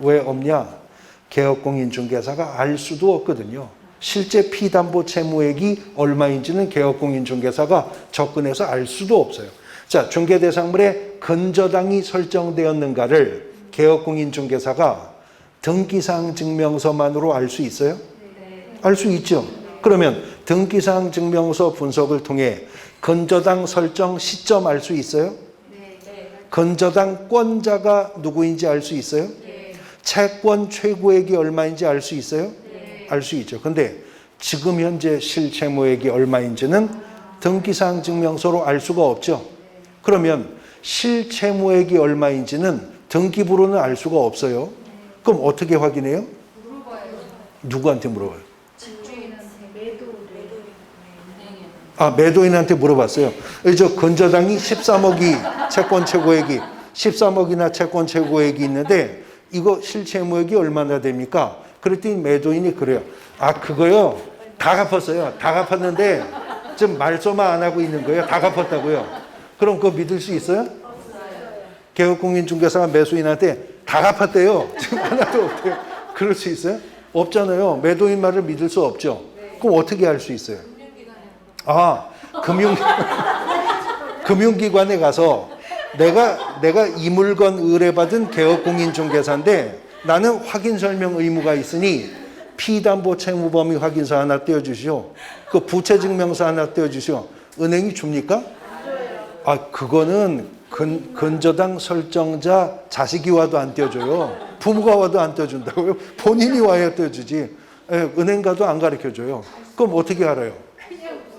왜 없냐? 개업공인중개사가 알 수도 없거든요. 실제 피담보 채무액이 얼마인지는 개업공인중개사가 접근해서 알 수도 없어요. 자, 중개대상물의 근저당이 설정되었는가를 개업공인중개사가 등기사항 증명서만으로 알 수 있어요? 알 수 있죠. 그러면 등기사항 증명서 분석을 통해 근저당 설정 시점 알 수 있어요? 근저당권자가 누구인지 알 수 있어요? 채권 최고액이 얼마인지 알 수 있어요? 알 수 있죠. 근데 지금 현재 실채무액이 얼마인지는 등기사항 증명서로 알 수가 없죠. 그러면 실채무액이 얼마인지는 등기부로는 알 수가 없어요. 그럼 어떻게 확인해요? 누구한테 물어봐요? 아, 매도인한테 물어봤어요. 저 근저당이 13억이 채권 최고액이 13억이나 채권 최고액이 있는데 이거 실채무액이 얼마나 됩니까? 그랬더니 매도인이 그래요. 아, 그거요? 다 갚았어요. 다 갚았는데 지금 말소만 안 하고 있는 거예요. 다 갚았다고요. 그럼 그거 믿을 수 있어요? 개업공인중개사가 매수인한테 다 갚았대요. 지금 하나도 없대요. 그럴 수 있어요? 없잖아요. 매도인 말을 믿을 수 없죠. 그럼 어떻게 할 수 있어요? 아, 금융기관에 가서 내가 이 물건 의뢰받은 개업공인중개사인데 나는 확인 설명 의무가 있으니 피담보채무범위 확인서 하나 떼어주시오. 그 부채증명서 하나 떼어주시오. 은행이 줍니까? 아, 그거는 근저당 설정자 자식이 와도 안 떼어줘요. 부모가 와도 안 떼어준다고요? 본인이 와야 떼어주지. 예, 은행 가도 안 가르쳐줘요. 그럼 어떻게 알아요?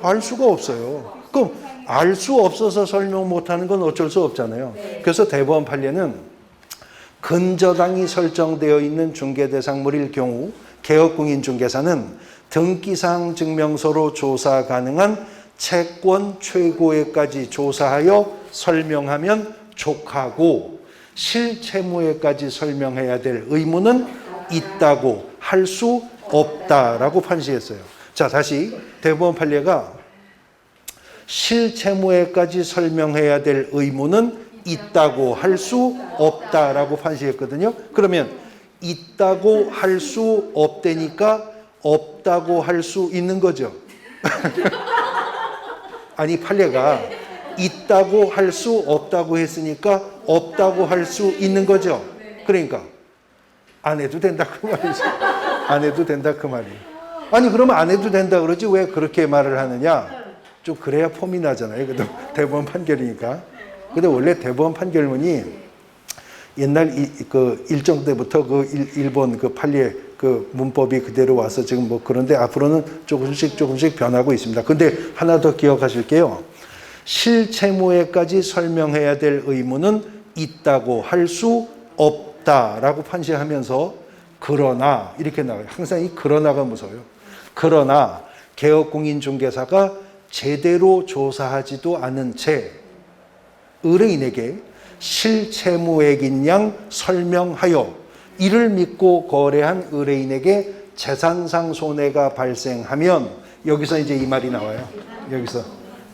알 수가 없어요. 그럼 알 수 없어서 설명 못하는 건 어쩔 수 없잖아요. 그래서 대법원 판례는 근저당이 설정되어 있는 중개대상물일 경우 개업공인중개사는 등기사항 증명서로 조사 가능한 채권 최고액까지 조사하여 설명하면 족하고 실채무액까지 설명해야 될 의무는 있다고 할 수 없다라고 판시했어요. 자, 다시 대법원 판례가 실채무액까지 설명해야 될 의무는 있다고 할 수 없다라고 판시했거든요. 그러면 있다고 할 수 없다니까 없다고 할 수 있는 거죠. 아니, 판례가 있다고 할 수 없다고 했으니까 없다고 할 수 있는 거죠. 그러니까 안 해도 된다 그 말이죠. 안 해도 된다 그 말이에요. 아니, 그러면 안 해도 된다 그러지 왜 그렇게 말을 하느냐? 좀 그래야 폼이 나잖아요. 그래도 대법원 판결이니까. 근데 원래 대법원 판결문이 옛날 그 일정 때부터 그 일본 그 판례 그 문법이 그대로 와서 지금 뭐 그런데 앞으로는 조금씩 변하고 있습니다. 근데 하나 더 기억하실게요. 실채무액까지 설명해야 될 의무는 있다고 할 수 없다라고 판시하면서 그러나 이렇게 나와요. 항상 이 그러나가 무서워요. 그러나 개업공인중개사가 제대로 조사하지도 않은 채 의뢰인에게 실채무액인 양 설명하여 이를 믿고 거래한 의뢰인에게 재산상 손해가 발생하면 여기서 이제 이 말이 나와요. 여기서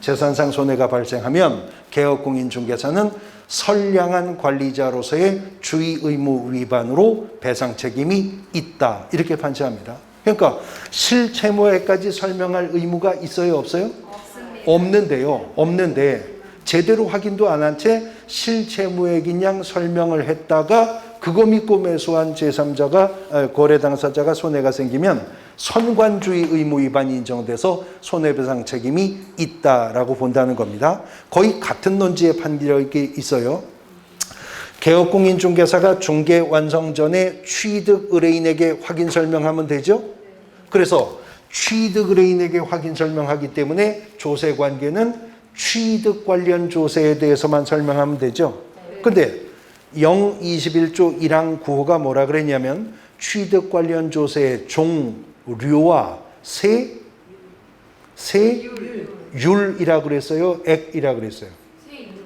재산상 손해가 발생하면 개업공인중개사는 선량한 관리자로서의 주의 의무 위반으로 배상 책임이 있다. 이렇게 판시합니다. 그러니까 실채무액까지 설명할 의무가 있어요, 없어요? 없는데요. 없는데 제대로 확인도 안 한 채 실채무액인 양 설명을 했다가 그거 믿고 매수한 제3자가 거래 당사자가 손해가 생기면 선관주의 의무 위반이 인정돼서 손해배상 책임이 있다라고 본다는 겁니다. 거의 같은 논지의 판결이 있어요. 개업공인중개사가 중개 완성 전에 취득 의뢰인에게 확인 설명하면 되죠. 그래서 취득 의뢰인에게 확인 설명하기 때문에 조세 관계는 취득 관련 조세에 대해서만 설명하면 되죠. 근데 021조 1항 9호가 뭐라 그랬냐면 취득 관련 조세의 종류와 세율이라 그랬어요? 액이라 그랬어요?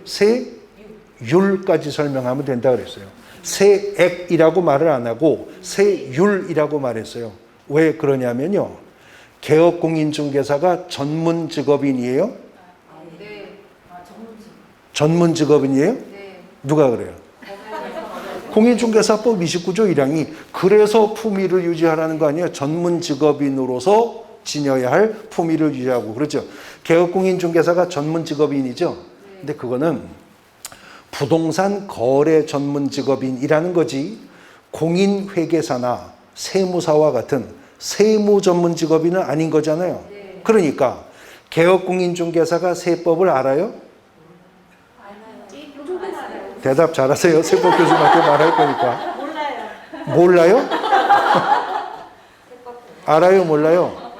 세율까지 설명하면 된다 그랬어요. 세액이라고 말을 안 하고 세율이라고 말했어요. 왜 그러냐면요. 개업공인중개사가 전문 직업인이에요? 전문 직업인이에요? 누가 그래요? 공인중개사법 29조 1항이 그래서 품위를 유지하라는 거 아니에요? 전문 직업인으로서 지녀야 할 품위를 유지하고 그렇죠. 개업공인중개사가 전문 직업인이죠. 근데 그거는 부동산 거래 전문 직업인이라는 거지 공인회계사나 세무사와 같은 세무 전문 직업인은 아닌 거잖아요. 그러니까 개업공인중개사가 세법을 알아요? 대답 잘하세요. 세법 교수님한테 말할 거니까. 몰라요? 알아요? 몰라요?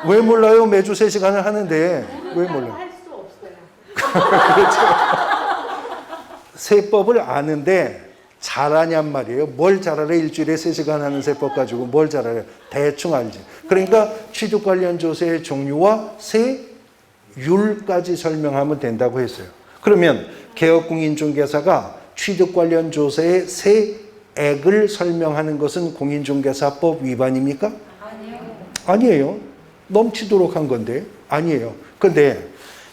왜 몰라요? 매주 3시간을 하는데 왜 몰라요? 할 수 없어요. 그렇죠. 세법을 아는데 잘하냔 말이에요. 뭘 잘하래? 일주일에 3시간 하는 세법 가지고 뭘 잘하래? 대충 알지. 그러니까 취득 관련 조세의 종류와 세율까지 설명하면 된다고 했어요. 그러면 개업공인중개사가 취득 관련 조세의 세액을 설명하는 것은 공인중개사법 위반입니까? 아니에요. 넘치도록 한 건데 아니에요. 근데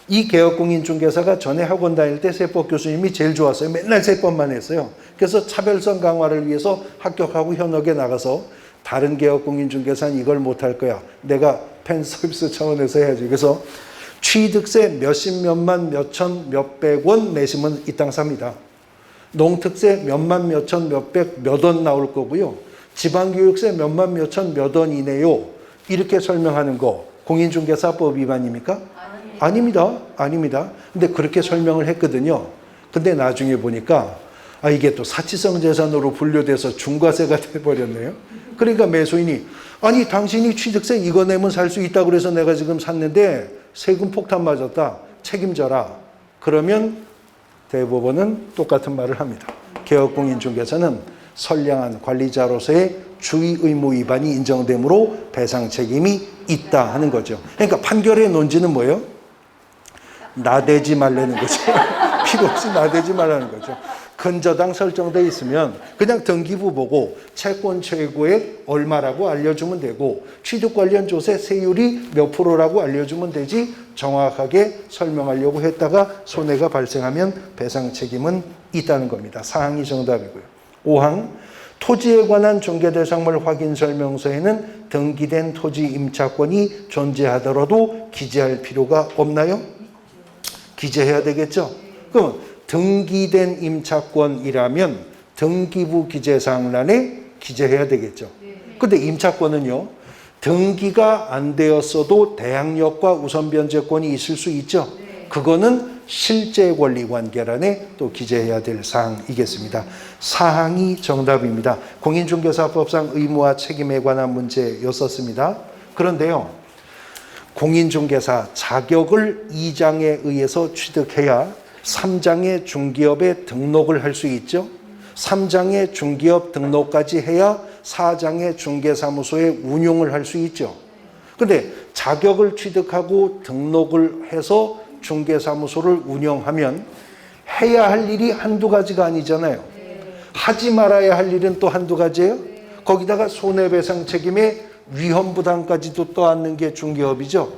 이 개업공인중개사가 전에 학원 다닐 때 세법 교수님이 제일 좋았어요. 맨날 세법만 했어요. 그래서 차별성 강화를 위해서 합격하고 현업에 나가서 다른 개업공인중개사는 이걸 못할 거야. 내가 팬서비스 차원에서 해야지. 그래서 취득세 몇십 몇만 몇천 몇백 원 내시면 이 땅 삽니다. 농특세 몇만 몇천 몇백 몇 원 나올 거고요. 지방교육세 몇만 몇천 몇 원 이내요. 이렇게 설명하는 거 공인중개사법 위반입니까? 아닙니다. 아닙니다. 근데 그렇게 설명을 했거든요. 근데 나중에 보니까 이게 또 사치성 재산으로 분류돼서 중과세가 돼버렸네요. 그러니까 매수인이 아니 당신이 취득세 이거 내면 살 수 있다고 그래서 내가 지금 샀는데 세금 폭탄 맞았다. 책임져라. 그러면 대법원은 똑같은 말을 합니다. 개업공인중개사는 선량한 관리자로서의 주의 의무 위반이 인정되므로 배상 책임이 있다 하는 거죠. 그러니까 판결의 논지는 뭐예요? 나대지 말라는 거죠. 필요 없이 나대지 말라는 거죠. 근저당 설정돼 있으면 그냥 등기부 보고 채권 최고액 얼마라고 알려주면 되고 취득 관련 조세 세율이 몇 프로라고 알려주면 되지 정확하게 설명하려고 했다가 손해가 발생하면 배상 책임은 있다는 겁니다. 4항이 정답이고요. 5항 토지에 관한 중개대상물 확인 설명서에는 등기된 토지 임차권이 존재하더라도 기재할 필요가 없나요? 기재해야 되겠죠? 그럼 등기된 임차권이라면 등기부 기재사항란에 기재해야 되겠죠? 근데 임차권은요, 등기가 안 되었어도 대항력과 우선변제권이 있을 수 있죠? 그거는 실제권리관계란에 또 기재해야 될 사항이겠습니다. 사항이 정답입니다. 공인중개사법상 의무와 책임에 관한 문제였었습니다. 그런데요, 공인중개사 자격을 2장에 의해서 취득해야 3장의 중기업에 등록을 할 수 있죠. 3장의 중기업 등록까지 해야 4장의 중개사무소에 운용을 할 수 있죠. 근데 자격을 취득하고 등록을 해서 중개사무소를 운영하면 해야 할 일이 한두 가지가 아니잖아요. 하지 말아야 할 일은 또 한두 가지예요. 거기다가 손해배상 책임에 위험부담까지도 떠안는 게 중개업이죠.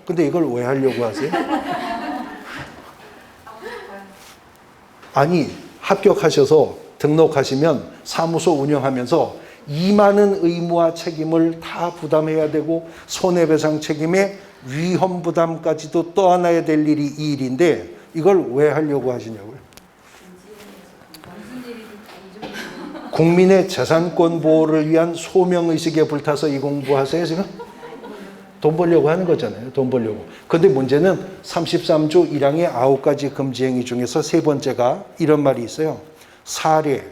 근데 이걸 왜 하려고 하세요? 아니, 합격하셔서 등록하시면 사무소 운영하면서 이 많은 의무와 책임을 다 부담해야 되고 손해배상 책임에 위험부담까지도 떠안아야 될 일이 이 일인데 이걸 왜 하려고 하시냐고요? 국민의 재산권 보호를 위한 소명의식에 불타서 이 공부하세요 지금? 돈 벌려고 하는 거잖아요. 돈 벌려고. 그런데 문제는 33조 1항의 9가지 금지행위 중에서 세 번째가 이런 말이 있어요. 사례,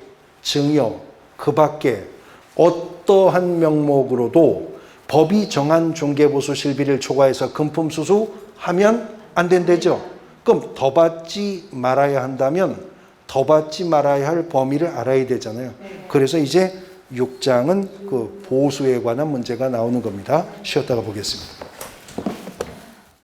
증여, 그 밖에 어떠한 명목으로도 법이 정한 중개보수 실비를 초과해서 금품 수수하면 안 된다죠. 그럼 더 받지 말아야 한다면 더 받지 말아야 할 범위를 알아야 되잖아요. 그래서 이제 6장은 그 보수에 관한 문제가 나오는 겁니다. 쉬었다가 보겠습니다.